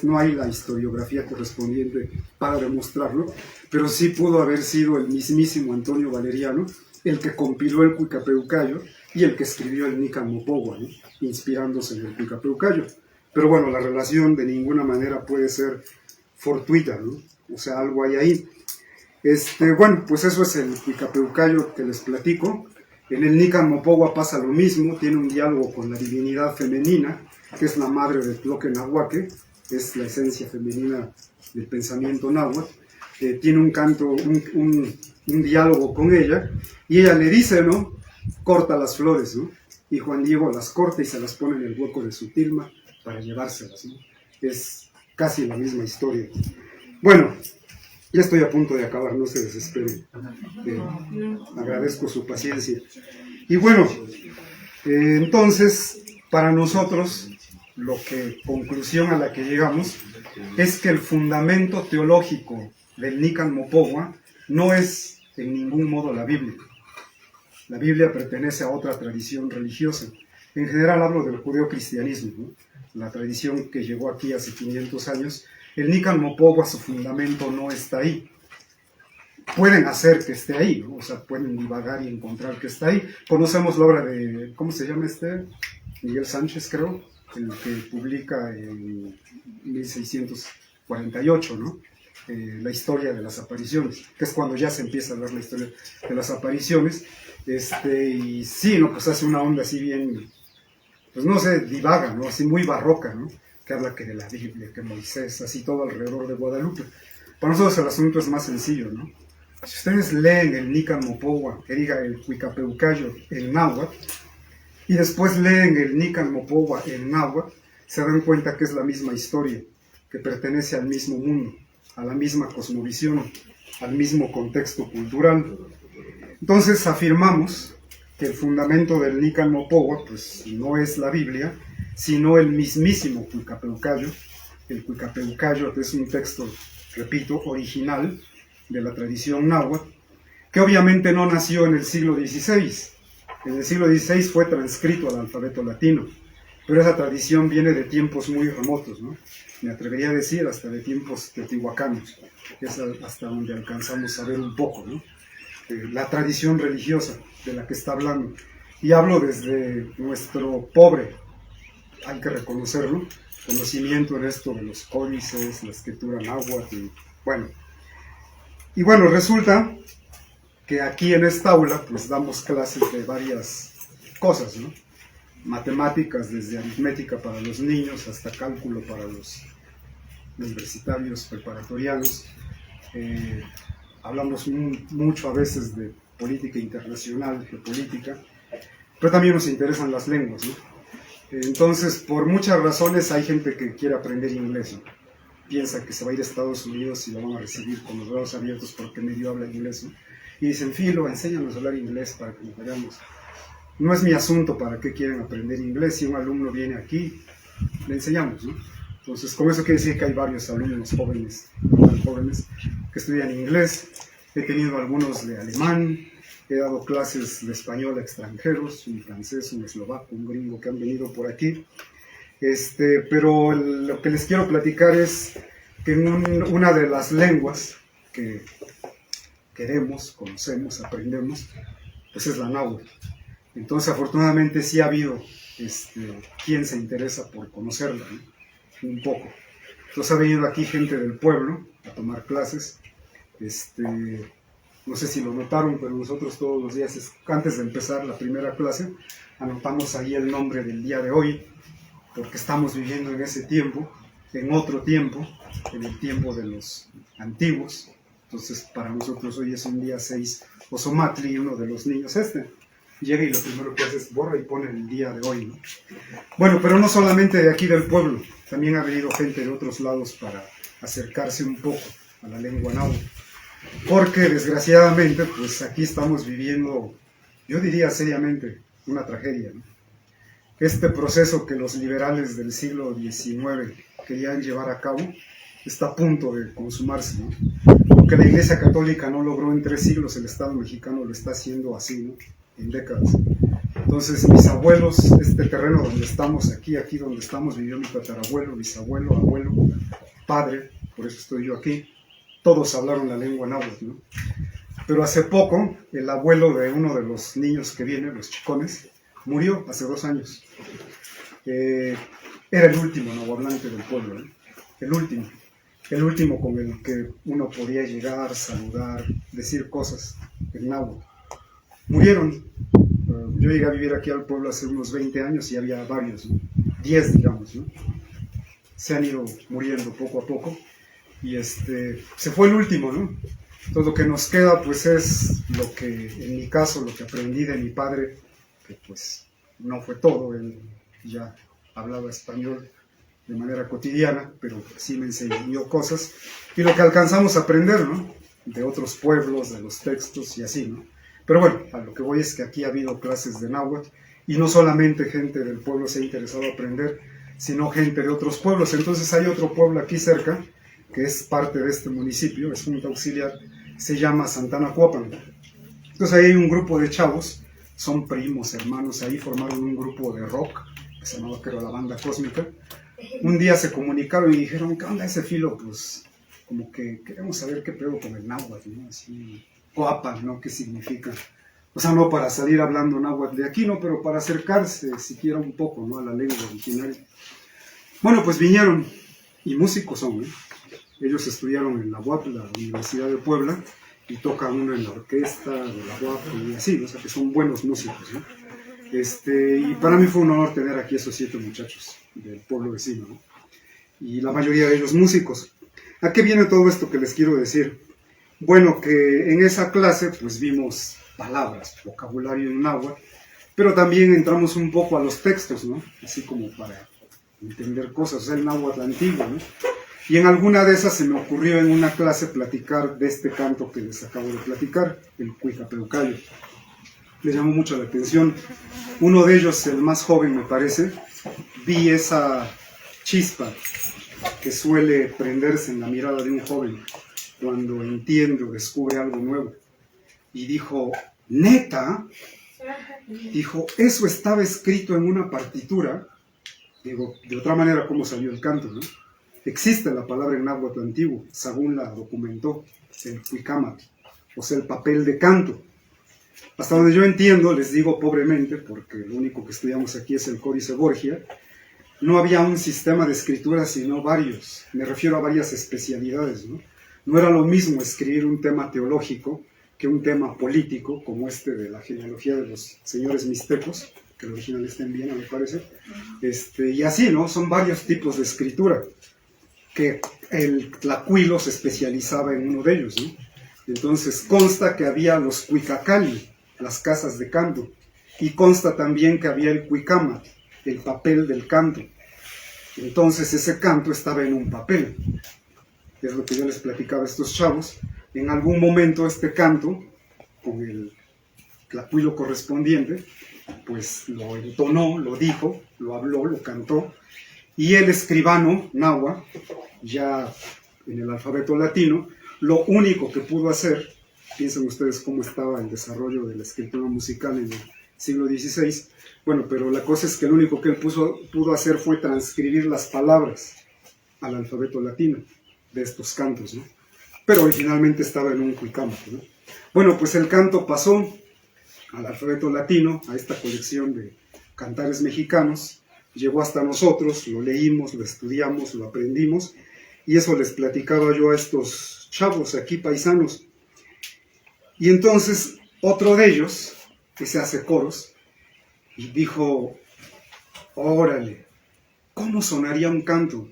No hay la historiografía correspondiente para demostrarlo, pero sí pudo haber sido el mismísimo Antonio Valeriano el que compiló el Cuicapeucayo y el que escribió el Nican Mopogua, ¿no? Inspirándose en el Cuicapeucayo. Pero bueno, la relación de ninguna manera puede ser fortuita, ¿no? O sea, algo hay ahí. Bueno, pues eso es el Cuicapeucayo que les platico. En el Nican Mopogua pasa lo mismo, tiene un diálogo con la divinidad femenina, que es la madre de Tloquenahuaque, es la esencia femenina del pensamiento náhuatl. Tiene un canto, un diálogo con ella, y ella le dice, ¿no? Corta las flores, ¿no? Y Juan Diego las corta y se las pone en el hueco de su tilma para llevárselas, ¿no? Es casi la misma historia. Bueno, ya estoy a punto de acabar, no se desesperen. Agradezco su paciencia. Y bueno, entonces, para nosotros, conclusión a la que llegamos es que el fundamento teológico del Nican Mopogua no es en ningún modo la Biblia. La Biblia pertenece a otra tradición religiosa. En general hablo del judeocristianismo, ¿no? La tradición que llegó aquí hace 500 años. El Nican Mopogua, su fundamento no está ahí. Pueden hacer que esté ahí, ¿no? O sea, pueden divagar y encontrar que está ahí. Conocemos la obra de, ¿cómo se llama este? Miguel Sánchez, creo, el que publica en 1648, ¿no? La historia de las apariciones, que es cuando ya se empieza a ver la historia de las apariciones. Y sí, ¿no? Pues hace una onda así bien, pues no sé, divaga, ¿no? Así muy barroca, ¿no? Que habla que de la Biblia, que Moisés, así todo alrededor de Guadalupe. Para nosotros el asunto es más sencillo, ¿no? Si ustedes leen el Nican Mopogua, que diga el Huicapeucayo en náhuatl, y después leen el Nican Mopogua en náhuatl, se dan cuenta que es la misma historia, que pertenece al mismo mundo, a la misma cosmovisión, al mismo contexto cultural. Entonces afirmamos que el fundamento del Nican Mopogua pues, no es la Biblia, sino el mismísimo Huicapeucayo. El Huicapeucayo, que es un texto, repito, original de la tradición náhuatl, que obviamente no nació en el siglo XVI. En el siglo XVI fue transcrito al alfabeto latino, pero esa tradición viene de tiempos muy remotos, ¿no? Me atrevería a decir hasta de tiempos teotihuacanos, que es hasta donde alcanzamos a ver un poco, ¿no? La tradición religiosa de la que está hablando. Y hablo desde nuestro pobre, hay que reconocerlo, conocimiento en esto de los códices, la escritura náhuatl, y bueno, resulta que aquí en esta aula pues damos clases de varias cosas, ¿no? Matemáticas, desde aritmética para los niños hasta cálculo para los universitarios preparatorianos. Hablamos mucho a veces de política internacional, geopolítica, pero también nos interesan las lenguas, ¿no? Entonces, por muchas razones hay gente que quiere aprender inglés, ¿no? Piensa que se va a ir a Estados Unidos y lo van a recibir con los brazos abiertos porque medio habla inglés, ¿no? Y dicen, Filo, enséñanos a hablar inglés para que nos vayamos. No es mi asunto para qué quieren aprender inglés. Si un alumno viene aquí, le enseñamos, ¿no? Entonces, con eso quiere decir que hay varios alumnos jóvenes, que estudian inglés. He tenido algunos de alemán, he dado clases de español a extranjeros, un francés, un eslovaco, un gringo que han venido por aquí. Pero lo que les quiero platicar es que una de las lenguas que queremos, conocemos, aprendemos, pues es la náhuatl. Entonces, afortunadamente sí ha habido quien se interesa por conocerla, ¿no? Un poco. Entonces ha venido aquí gente del pueblo a tomar clases. No sé si lo notaron, pero nosotros todos los días, antes de empezar la primera clase, anotamos ahí el nombre del día de hoy, porque estamos viviendo en ese tiempo, en otro tiempo, en el tiempo de los antiguos. Entonces, para nosotros hoy es un día 6 Osomatli, y uno de los niños llega y lo primero que hace es borra y pone el día de hoy, ¿no? Bueno, pero no solamente de aquí del pueblo, también ha venido gente de otros lados para acercarse un poco a la lengua náhuatl, porque desgraciadamente, pues aquí estamos viviendo, yo diría seriamente, una tragedia, ¿no? Este proceso que los liberales del siglo XIX querían llevar a cabo está a punto de consumarse, ¿no? Lo que la Iglesia Católica no logró en 3 siglos, el Estado mexicano lo está haciendo así, ¿no? En décadas. Entonces, mis abuelos, este terreno donde estamos, aquí donde estamos, vivió mi tatarabuelo, bisabuelo, abuelo, padre, por eso estoy yo aquí. Todos hablaron la lengua náhuatl, ¿no? Pero hace poco, el abuelo de uno de los niños que vienen, los chicones, murió hace 2 años. Era el último nahuablante del pueblo, ¿no? El último con el que uno podía llegar, saludar, decir cosas en náhuatl. Murieron. Yo llegué a vivir aquí al pueblo hace unos 20 años y había varios, ¿no? 10 digamos, ¿no? Se han ido muriendo poco a poco y se fue el último, ¿no? Entonces lo que nos queda pues es lo que, en mi caso, lo que aprendí de mi padre, que pues no fue todo, él ya hablaba español de manera cotidiana, pero sí me enseñó cosas, y lo que alcanzamos a aprender, ¿no? De otros pueblos, de los textos y así, ¿no? Pero bueno, a lo que voy es que aquí ha habido clases de náhuatl, y no solamente gente del pueblo se ha interesado a aprender, sino gente de otros pueblos. Entonces hay otro pueblo aquí cerca, que es parte de este municipio, es junta auxiliar, se llama Santana Cuapan. Entonces ahí hay un grupo de chavos, son primos, hermanos, ahí formaron un grupo de rock, que se llamaba, creo, la Banda Cósmica. Un día se comunicaron y dijeron, ¿qué onda ese filo? Pues como que queremos saber qué pedo con el náhuatl, ¿no? Así, Coapan, ¿no? ¿Qué significa? O sea, no para salir hablando náhuatl de aquí, ¿no? Pero para acercarse siquiera un poco, ¿no? A la lengua originaria. Bueno, pues vinieron, y músicos son, ¿eh? Ellos estudiaron en la UAP, la Universidad de Puebla, y tocan uno en la orquesta de la UAP, y así, o sea, que son buenos músicos, ¿no? Y para mí fue un honor tener aquí esos 7 muchachos del pueblo vecino, ¿no? Y la mayoría de ellos músicos. ¿A qué viene todo esto que les quiero decir? Bueno, que en esa clase pues vimos palabras, vocabulario en náhuatl, pero también entramos un poco a los textos, ¿no? Así como para entender cosas, o sea, el náhuatl antiguo, ¿no? Y en alguna de esas se me ocurrió en una clase platicar de este canto que les acabo de platicar, el Cuicapeucayo. Les llamó mucho la atención. Uno de ellos, el más joven me parece, vi esa chispa que suele prenderse en la mirada de un joven cuando entiende o descubre algo nuevo. Y dijo, ¿neta? Dijo, ¿eso estaba escrito en una partitura? Digo, de otra manera, ¿cómo salió el canto, no? Existe la palabra en náhuatl antiguo, Sagún la documentó, el cuicámatl, o sea, el papel de canto. Hasta donde yo entiendo, les digo pobremente, porque lo único que estudiamos aquí es el Códice Borgia, no había un sistema de escritura, sino varios. Me refiero a varias especialidades, ¿no? No era lo mismo escribir un tema teológico que un tema político, como este de la genealogía de los señores mixtecos, que el original está en Viena, me parece. Y así, ¿no? Son varios tipos de escritura, que el Tlacuilo se especializaba en uno de ellos, ¿no? Entonces consta que había los cuicacali, las casas de canto, y consta también que había el cuicámatl, el papel del canto. Entonces ese canto estaba en un papel. Es lo que yo les platicaba a estos chavos. En algún momento este canto, con el tlacuilo correspondiente, pues lo entonó, lo dijo, lo habló, lo cantó, y el escribano, Nahua, ya en el alfabeto latino, lo único que pudo hacer, piensen ustedes cómo estaba el desarrollo de la escritura musical en el siglo XVI, bueno, pero la cosa es que lo único que él pudo hacer fue transcribir las palabras al alfabeto latino de estos cantos, ¿no? Pero originalmente estaba en un cuicámatl, ¿no? Bueno, pues el canto pasó al alfabeto latino, a esta colección de cantares mexicanos, llegó hasta nosotros, lo leímos, lo estudiamos, lo aprendimos, y eso les platicaba yo a estos chavos aquí paisanos. Y entonces otro de ellos, que se hace coros, y dijo, órale, ¿cómo sonaría un canto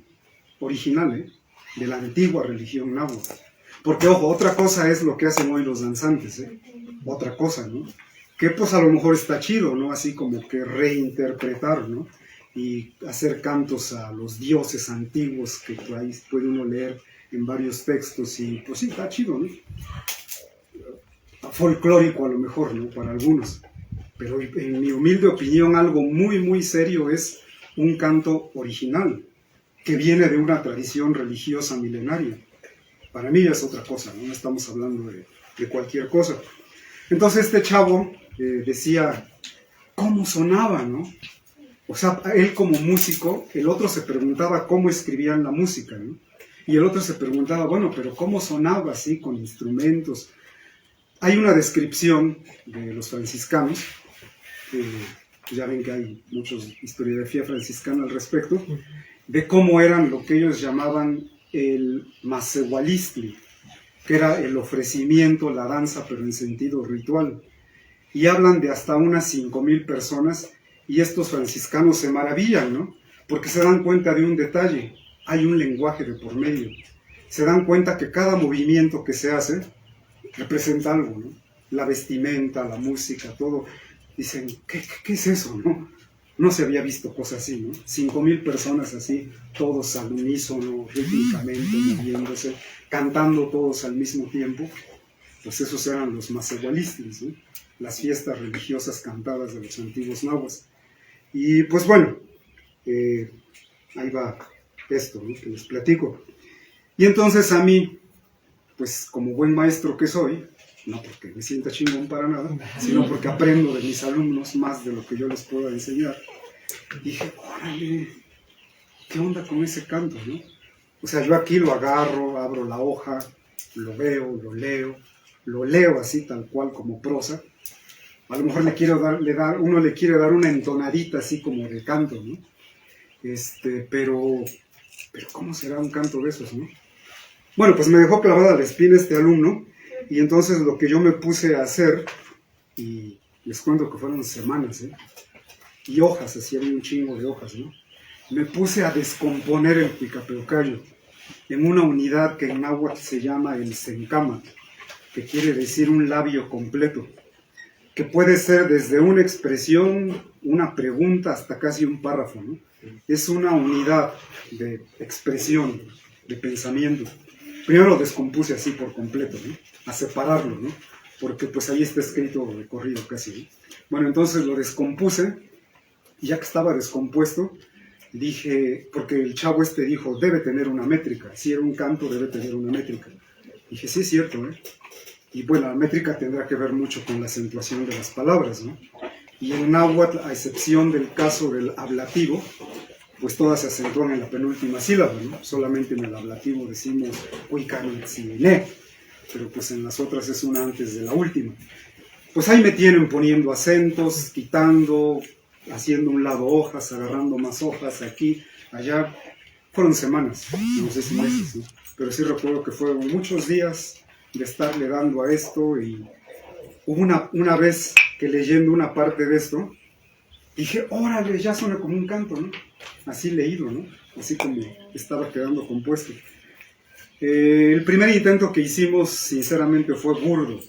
original, de la antigua religión náhuatl? Porque, ojo, otra cosa es lo que hacen hoy los danzantes, otra cosa, ¿no? Que pues a lo mejor está chido, ¿no? Así como que reinterpretar, ¿no? Y hacer cantos a los dioses antiguos que por ahí puede uno leer en varios textos, y pues sí, está chido, ¿no? Folclórico a lo mejor, ¿no? Para algunos. Pero en mi humilde opinión, algo muy, muy serio es un canto original, que viene de una tradición religiosa milenaria. Para mí es otra cosa, no estamos hablando de cualquier cosa. Entonces este chavo decía, ¿cómo sonaba, no? O sea, él como músico, el otro se preguntaba cómo escribían la música, ¿no? Y el otro se preguntaba, bueno, pero ¿cómo sonaba así, con instrumentos? Hay una descripción de los franciscanos, ya ven que hay mucha historiografía franciscana al respecto, de cómo eran lo que ellos llamaban el macehualistli, que era el ofrecimiento, la danza, pero en sentido ritual. Y hablan de hasta unas 5,000 personas, y estos franciscanos se maravillan, ¿no? Porque se dan cuenta de un detalle, hay un lenguaje de por medio. Se dan cuenta que cada movimiento que se hace representa algo, ¿no? La vestimenta, la música, todo. Dicen, ¿qué es eso, no? No se había visto cosas así, ¿no? 5,000 personas así, todos al unísono, rítmicamente, moviéndose, cantando todos al mismo tiempo. Pues esos eran los masehualistas, ¿no? Las fiestas religiosas cantadas de los antiguos nahuas. Y pues bueno, ahí va esto, ¿no?, que les platico. Y entonces a mí, pues como buen maestro que soy, no porque me sienta chingón para nada, sino porque aprendo de mis alumnos más de lo que yo les pueda enseñar, dije, órale, ¿qué onda con ese canto, no? O sea, yo aquí lo agarro, abro la hoja, lo veo, lo leo así tal cual como prosa. A lo mejor uno le quiere dar una entonadita así como de canto, ¿no? Pero ¿cómo será un canto de esos, no? Bueno, pues me dejó clavada la espina este alumno, y entonces lo que yo me puse a hacer, y les cuento que fueron semanas, y hojas, así había un chingo de hojas, ¿no? Me puse a descomponer el Cuicapeucayo en una unidad que en náhuatl se llama el Sencámatl, que quiere decir un labio completo, que puede ser desde una expresión, una pregunta, hasta casi un párrafo, ¿no? Es una unidad de expresión, de pensamiento. Primero lo descompuse así por completo, ¿no?, a separarlo, ¿no?, porque pues ahí está escrito de corrido casi, ¿no? Bueno, entonces lo descompuse, y ya que estaba descompuesto, dije, porque el chavo dijo, debe tener una métrica, si era un canto debe tener una métrica. Dije, sí es cierto, ¿eh? Y bueno, la métrica tendrá que ver mucho con la acentuación de las palabras, ¿no? Y en náhuatl, a excepción del caso del ablativo, pues todas se acentúan en la penúltima sílaba, ¿no? Solamente en el ablativo decimos huicanitzine, pero pues en las otras es una antes de la última. Pues ahí me tienen poniendo acentos, quitando, haciendo un lado hojas, agarrando más hojas aquí, allá. Fueron semanas, no sé si meses, ¿no? Pero sí recuerdo que fueron muchos días de estarle dando a esto, y hubo una vez que leyendo una parte de esto, dije, órale, ya suena como un canto, ¿no? Así leído, ¿no? Así como estaba quedando compuesto. El primer intento que hicimos, sinceramente, fue burdo.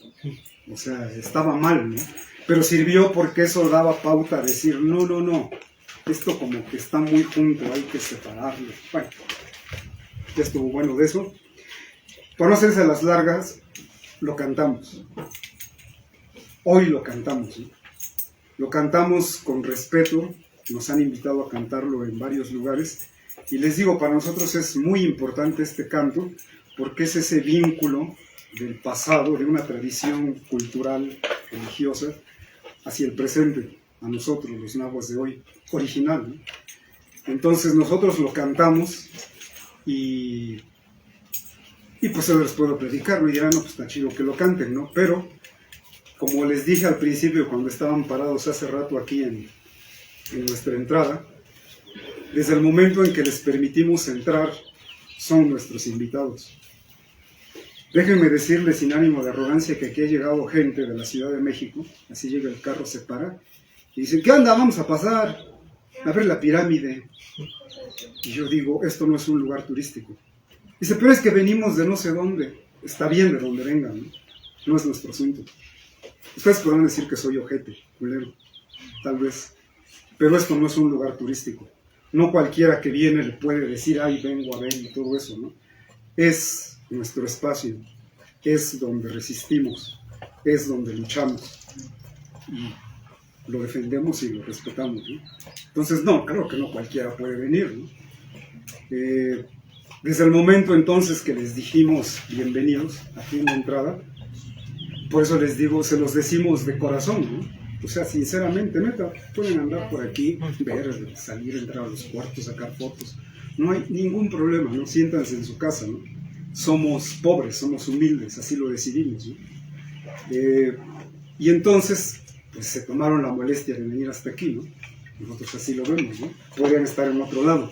O sea, estaba mal, ¿no? Pero sirvió porque eso daba pauta a decir, no, esto como que está muy junto, hay que separarlo. Bueno, ya estuvo bueno de eso. Para no hacerse las largas, lo cantamos. Hoy lo cantamos, ¿no? Lo cantamos con respeto, nos han invitado a cantarlo en varios lugares, y les digo, para nosotros es muy importante este canto, porque es ese vínculo del pasado, de una tradición cultural, religiosa, hacia el presente, a nosotros, los nahuas de hoy, original, ¿no? Entonces nosotros lo cantamos, y pues yo les puedo predicar, me dirán, no, pues está chido que lo canten, ¿no? Pero, como les dije al principio, cuando estaban parados hace rato aquí en nuestra entrada, desde el momento en que les permitimos entrar, son nuestros invitados. Déjenme decirles, sin ánimo de arrogancia, que aquí ha llegado gente de la Ciudad de México, así llega el carro, se para, y dicen, ¿qué onda? Vamos a pasar a ver la pirámide. Y yo digo, esto no es un lugar turístico. Dice, pero es que venimos de no sé dónde. Está bien de donde vengan, ¿no? No es nuestro asunto. Ustedes podrán decir que soy ojete, culero, tal vez, pero esto no es un lugar turístico. No cualquiera que viene le puede decir, ay, vengo a ver y todo eso, ¿no? Es nuestro espacio, es donde resistimos, es donde luchamos, y lo defendemos y lo respetamos, ¿no? Entonces, no, claro que no cualquiera puede venir, ¿no? Desde el momento entonces que les dijimos bienvenidos aquí en la entrada, por eso les digo, se los decimos de corazón, ¿no? O sea, sinceramente, neta, pueden andar por aquí, ver, salir, entrar a los cuartos, sacar fotos. No hay ningún problema, ¿no? Siéntanse en su casa, ¿no? Somos pobres, somos humildes, así lo decidimos, ¿no? Y entonces, pues se tomaron la molestia de venir hasta aquí, ¿no? Nosotros así lo vemos, ¿no? Podrían estar en otro lado,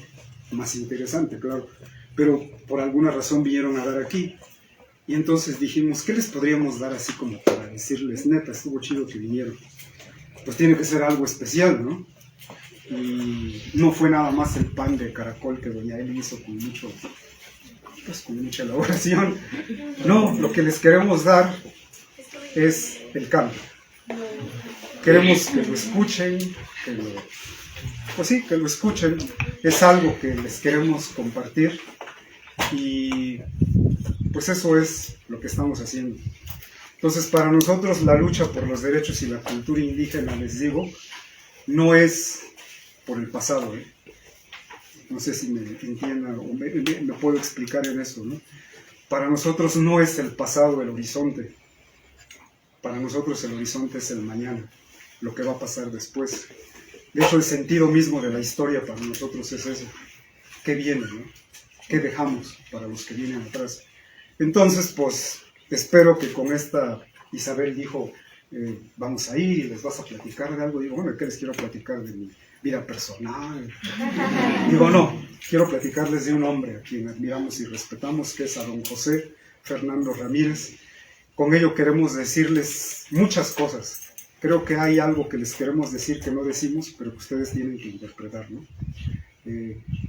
más interesante, claro. Pero por alguna razón vinieron a dar aquí. Y entonces dijimos, ¿qué les podríamos dar así como para decirles, neta, estuvo chido que vinieron? Pues tiene que ser algo especial, ¿no? Y no fue nada más el pan de caracol que doña Eli hizo con mucha elaboración. No, lo que les queremos dar es el canto. Queremos que lo escuchen, pues sí, que lo escuchen. Es algo que les queremos compartir y pues eso es lo que estamos haciendo. Entonces, para nosotros la lucha por los derechos y la cultura indígena, les digo, no es por el pasado, ¿eh? No sé si me entiendan o me puedo explicar en eso, ¿no? Para nosotros no es el pasado el horizonte. Para nosotros el horizonte es el mañana, lo que va a pasar después. De hecho, el sentido mismo de la historia para nosotros es eso. ¿Qué viene, no? ¿Qué dejamos para los que vienen atrás? Entonces, pues, espero que con esta, Isabel dijo, vamos a ir y les vas a platicar de algo. Digo, bueno, ¿qué les quiero platicar de mi vida personal? Digo, no, quiero platicarles de un hombre a quien admiramos y respetamos, que es a don José Fernando Ramírez. Con ello queremos decirles muchas cosas. Creo que hay algo que les queremos decir que no decimos, pero que ustedes tienen que interpretar, ¿no?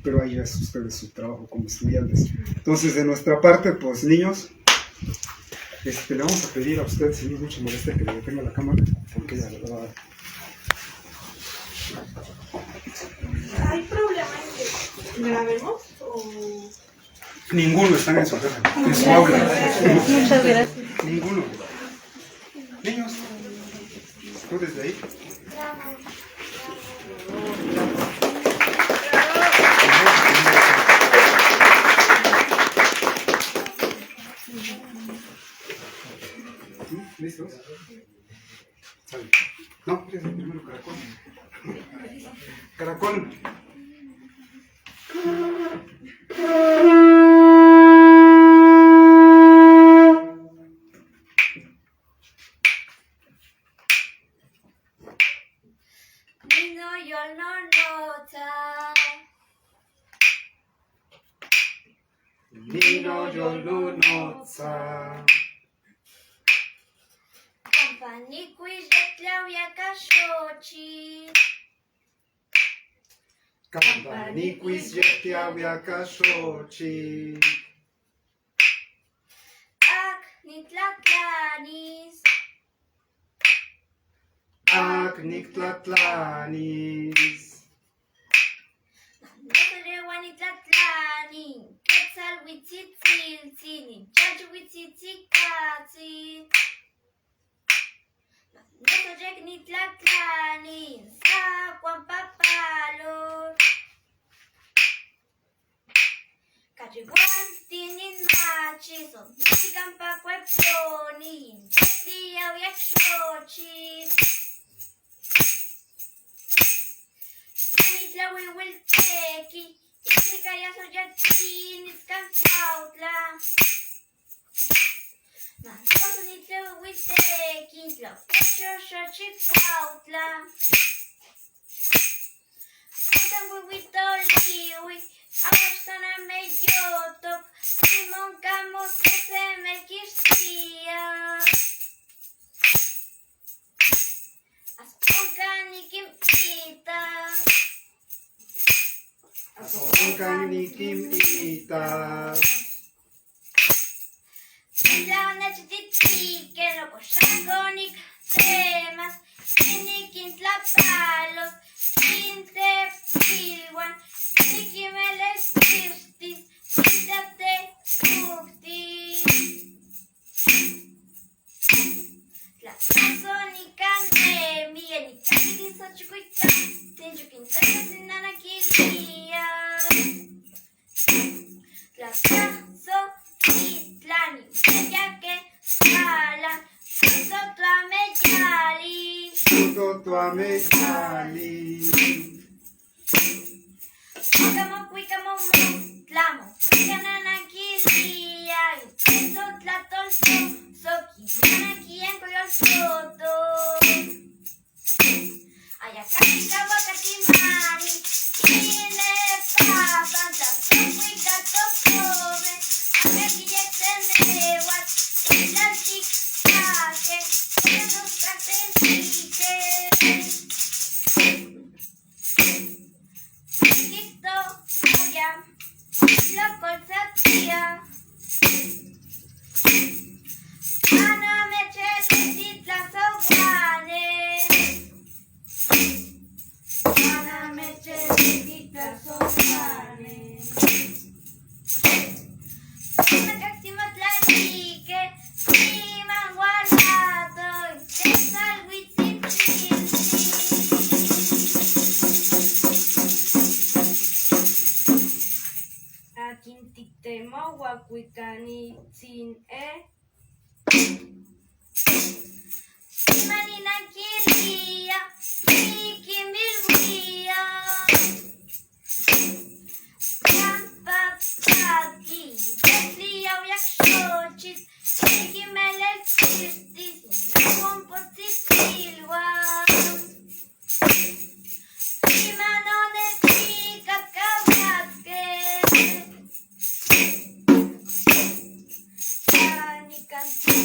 Pero ahí es ustedes su trabajo como estudiantes. Entonces, de nuestra parte, pues, niños, le vamos a pedir a usted, si no es mucha molestia, que le detenga la cámara, porque ella le va a dar. ¿Hay problema en que grabemos o...? Ninguno está en su casa, en su aula. Muchas gracias. Ninguno. Niños, ¿tú desde ahí? ¿Listos? Sale. No, primero caracol. Caracol. Nino Yolunotsa. Kampanikui Jetlawiaka Kashochi. Kampaniquis yetiawiaka xochi. Ak Nitlatlanis. Ak nictlatlanis. Notrewanitlatlani. Quetzal Huitzitziltzini. Chachu Huitzitzicatzi. Notorek Nitlatlani. Sacuan Papalos. Cachihuan Tinin Machizo. Nitikampa Cueponi. Tia Viaxochi. Nitlawi Wilteki. Itzikaya Soyatin. Itzkantautla. Mantoso Nitlawi Wilteki. Tlapecho Xochicuautla. Antanwi Witoliwi. Amostana Meyotok. Simon Camos se me quisía. Asponcanikim Ita. Asponcanikim Ita. La Nechititi, que no Coshangonik temas. Tinikin Tlapalos. Quinte Pilwan. Nikimeles Kirtis. Quítate Uktis. La Sonica Nemi. El Ikaki Sochukuita. Tinjukin Sinanakilia. La Caso Itlani. Media que Salan. Tuto Tlameyali. Tutuamejali. Cuicamo, cuicamo, tlamo. Cuicananaquilia. Eso tlatolso. Soki. Nanaki en coyol soto. Ayacaki, cahuacatimari. Ine papan. Tlazo, cuicato, pobre. Acaki, yetenewat. Tlaltic, caje. Esos catenique. Quito, allá. Loco, satía. Ana me chetitla soguane. Ana me sin Manina kilia, Miki milwia. Kampa pagi, Katlia jak szocić, Miki melek kistis, Nową pocytilłam. Imanone tika kawatkę. Pani kanti.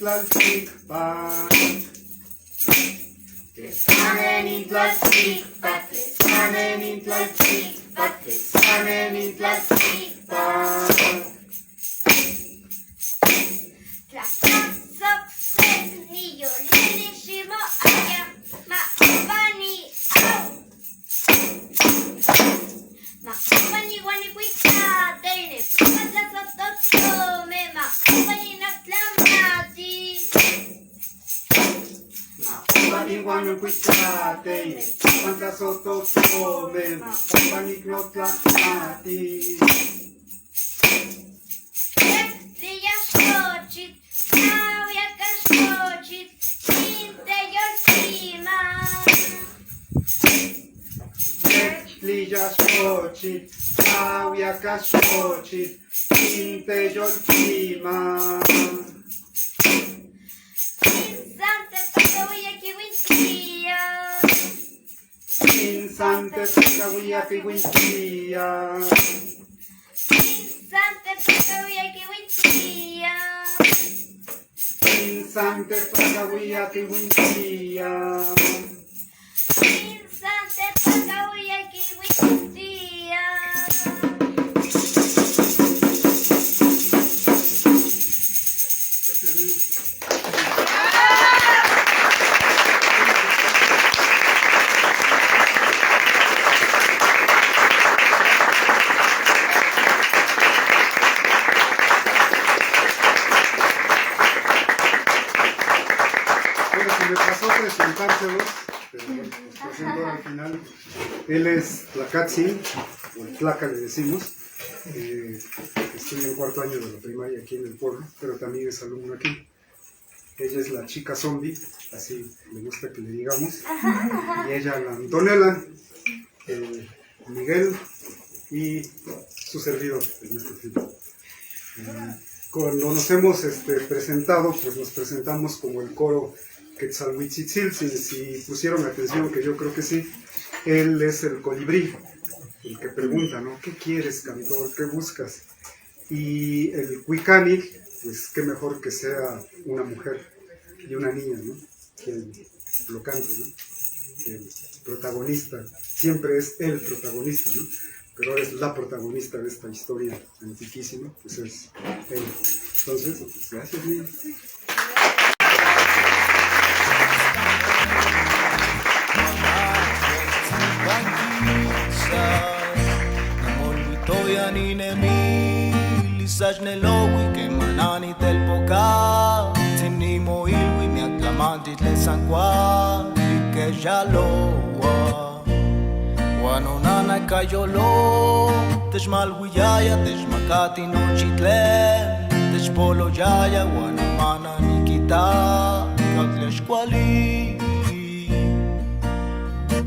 Tlaltikpak. Tlesanen in Tlaltikpak, tlesanen in Tlaltikpak, tlesanen in Tlaltikpak. Tlatzok sen ni yolini shimo aya, ma ubani au. Ma ubani wani kwika, teine patla sototome, ma ubani naklamati. Igual cuichate, cuánta soto tome, pánico no tlati. Dia shochit, navia kashochit, inte yolsima. Lilla shochit, avia kashochit, inte yoltima. Insante pakawiya kiwintia. Insante pakawiya kiwintia. Insante pakawiya kiwintia. Insante pakawiya kiwintia. Insante pakawiya kiwintia. Bueno, se me pasó presentárselos, pero bueno, los presento al final. Él es Tlacatzin, o el Tlaca le decimos. Estudia en cuarto año de la primaria aquí en el pueblo, pero también es alumno aquí. Ella es la chica zombie, así me gusta que le digamos. Y ella la Antonella, Miguel y su servidor, el maestro Filipe. Cuando nos hemos presentado, pues nos presentamos como el coro Quetzalhuitzitzil, si pusieron atención, que yo creo que sí. Él es el colibrí, el que pregunta, ¿no? ¿Qué quieres, cantor? ¿Qué buscas? Y el Cuicani, pues qué mejor que sea una mujer y una niña, ¿no? Quien lo cante, ¿no? El protagonista, siempre es el protagonista, ¿no? Pero ahora es la protagonista de esta historia antiquísima, pues es él. Entonces, pues, gracias, niña. Sajnelowi que manani tel poca tinimo ilwi mi aclamantit le sanqua que ya lo wanonana kayolo tishmal wiyaya tishmakati no chitle tishpolo yaya wanamana nikita kagleshkwali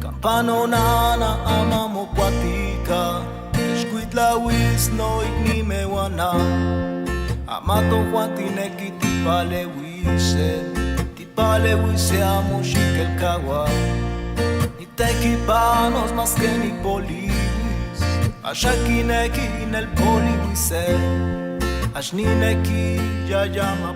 campano nana amamo kwatika la wis no igni me wana amato quantine ki ti pale wise amo shikel kawa y te equipanos más que ni poliwis ashakine ki en el poliwise ashnine ki ya llama